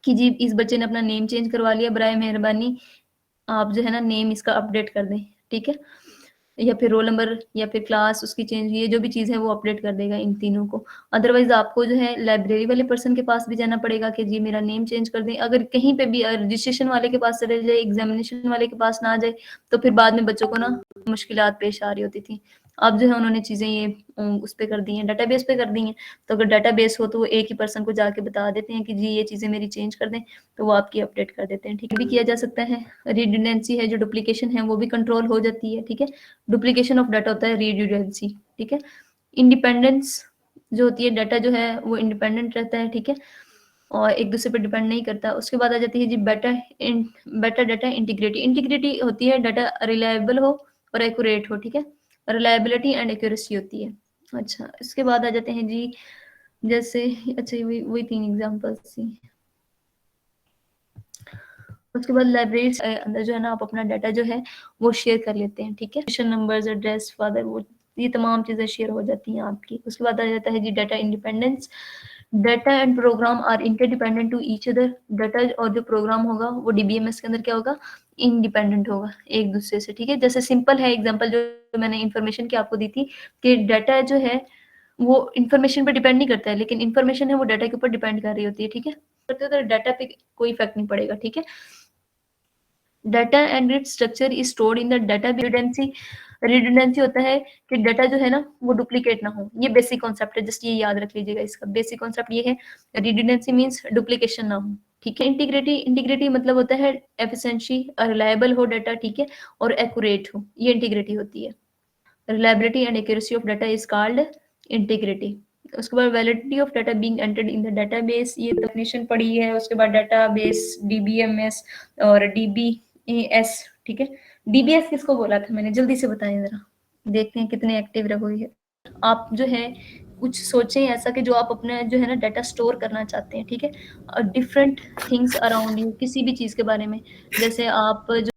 कि जी, इस बच्चे ने अपना नेम चेंज करवा लिया, बराए मेहरबानी आप जो है ना नेम इसका अपडेट कर दें, ठीक है? या फिर रोल नंबर या फिर क्लास उसकी चेंज हुई है, जो भी चीज़ है वो अपडेट कर देगा इन तीनों को। अदरवाइज़ आपको जो है लाइब्रेरी वाले पर्सन के पास भी जाना पड़ेगा कि जी मेरा नेम चेंज कर दें। अगर कहीं पे भी रजिस्ट्रेशन वाले के पास चले जाए, एग्ज़ामिनेशन वाले के पास ना जाए, तो फिर बाद में बच्चों को ना मुश्किलात पेश आ रही होती थी। अब जो है उन्होंने चीज़ें ये उस पे कर दी हैं, डाटाबेस पे कर दी हैं। तो अगर डाटाबेस हो तो वो एक ही पर्सन को जाके बता देते हैं कि जी ये चीज़ें मेरी चेंज कर दें, तो वो आपकी अपडेट कर देते हैं, ठीक है? भी किया जा सकता है। रिडंडेंसी है, जो डुप्लीकेशन है वो भी कंट्रोल हो जाती है, ठीक है? डुप्लीकेशन ऑफ डाटा होता है रिडंडेंसी, ठीक है? इंडिपेंडेंस जो होती है, डाटा जो है वो इंडिपेंडेंट रहता है, ठीक है? और एक दूसरे पे डिपेंड नहीं करता। उसके बाद आ जाती है जी बेटर डाटा इंटीग्रिटी। इंटीग्रिटी होती है डाटा रिलायबल हो और एक्यूरेट हो, ठीक है? रिलायबिलिटी एंड एक्यूरेसी होती है। अच्छा, इसके बाद आ जाते हैं जी जैसे अच्छा वही वही 3 एग्ज़ाम्पल्स थी। उसके बाद लाइब्रेरी अंदर जो है ना आप अपना डाटा जो है वो शेयर कर लेते हैं, ठीक है? रजिस्ट्रेशन नंबर्स, एड्रेस, फादर वो ये तमाम चीज़ें शेयर हो जाती हैं आपकी। उसके बाद आ जाता है जी data independence. Data and program are interdependent to each other. Data और जो प्रोग्राम होगा वो डीबीएमएस के अंदर क्या होगा? इंडिपेंडेंट होगा एक दूसरे से, ठीक है? जैसे सिंपल है एग्ज़ाम्पल जो मैंने इन्फॉर्मेशन की आपको दी थी कि डाटा जो है वो इन्फॉर्मेशन पे डिपेंड नहीं करता है, लेकिन इन्फॉर्मेशन है वो डाटा के ऊपर डिपेंड कर रही होती है, ठीक है? करते हो तो डाटा पे कोई इफ़ेक्ट नहीं पड़ेगा, ठीक है? Data and its structure is stored in the data redundancy. Redundancy होता है कि डाटा जो है ना वो डुप्लीकेट ना हो। ये बेसिक कॉन्सेप्ट है, जस्ट ये याद रख लीजिएगा। इसका बेसिक कॉन्सेप्ट ये है, रिडंडेंसी मींस डुप्लीकेशन ना हो, ठीक है? इंटीग्रिटी, इंटीग्रिटी मतलब होता है एफिशिएंसी, रिलायबल हो डाटा, ठीक है? और एक्यूरेट हो, ये इंटीग्रिटी होती है। Reliability and accuracy of data is called integrity. उसके बाद validity of data being entered in the database, ये डेफिनेशन पढ़ी है। उसके बाद डाटाबेस, डीबीएमएस और डीबीएस, ठीक है? डीबीएस किसको बोला था मैंने? जल्दी से बताएं जरा, देखते हैं कितने एक्टिव रहोगे। आप जो है कुछ सोचें ऐसा कि जो आप अपना जो है ना डाटा स्टोर करना चाहते हैं, ठीक है? डिफरेंट थिंग्स अराउंड यू, किसी भी चीज़ के बारे में। जैसे आप जो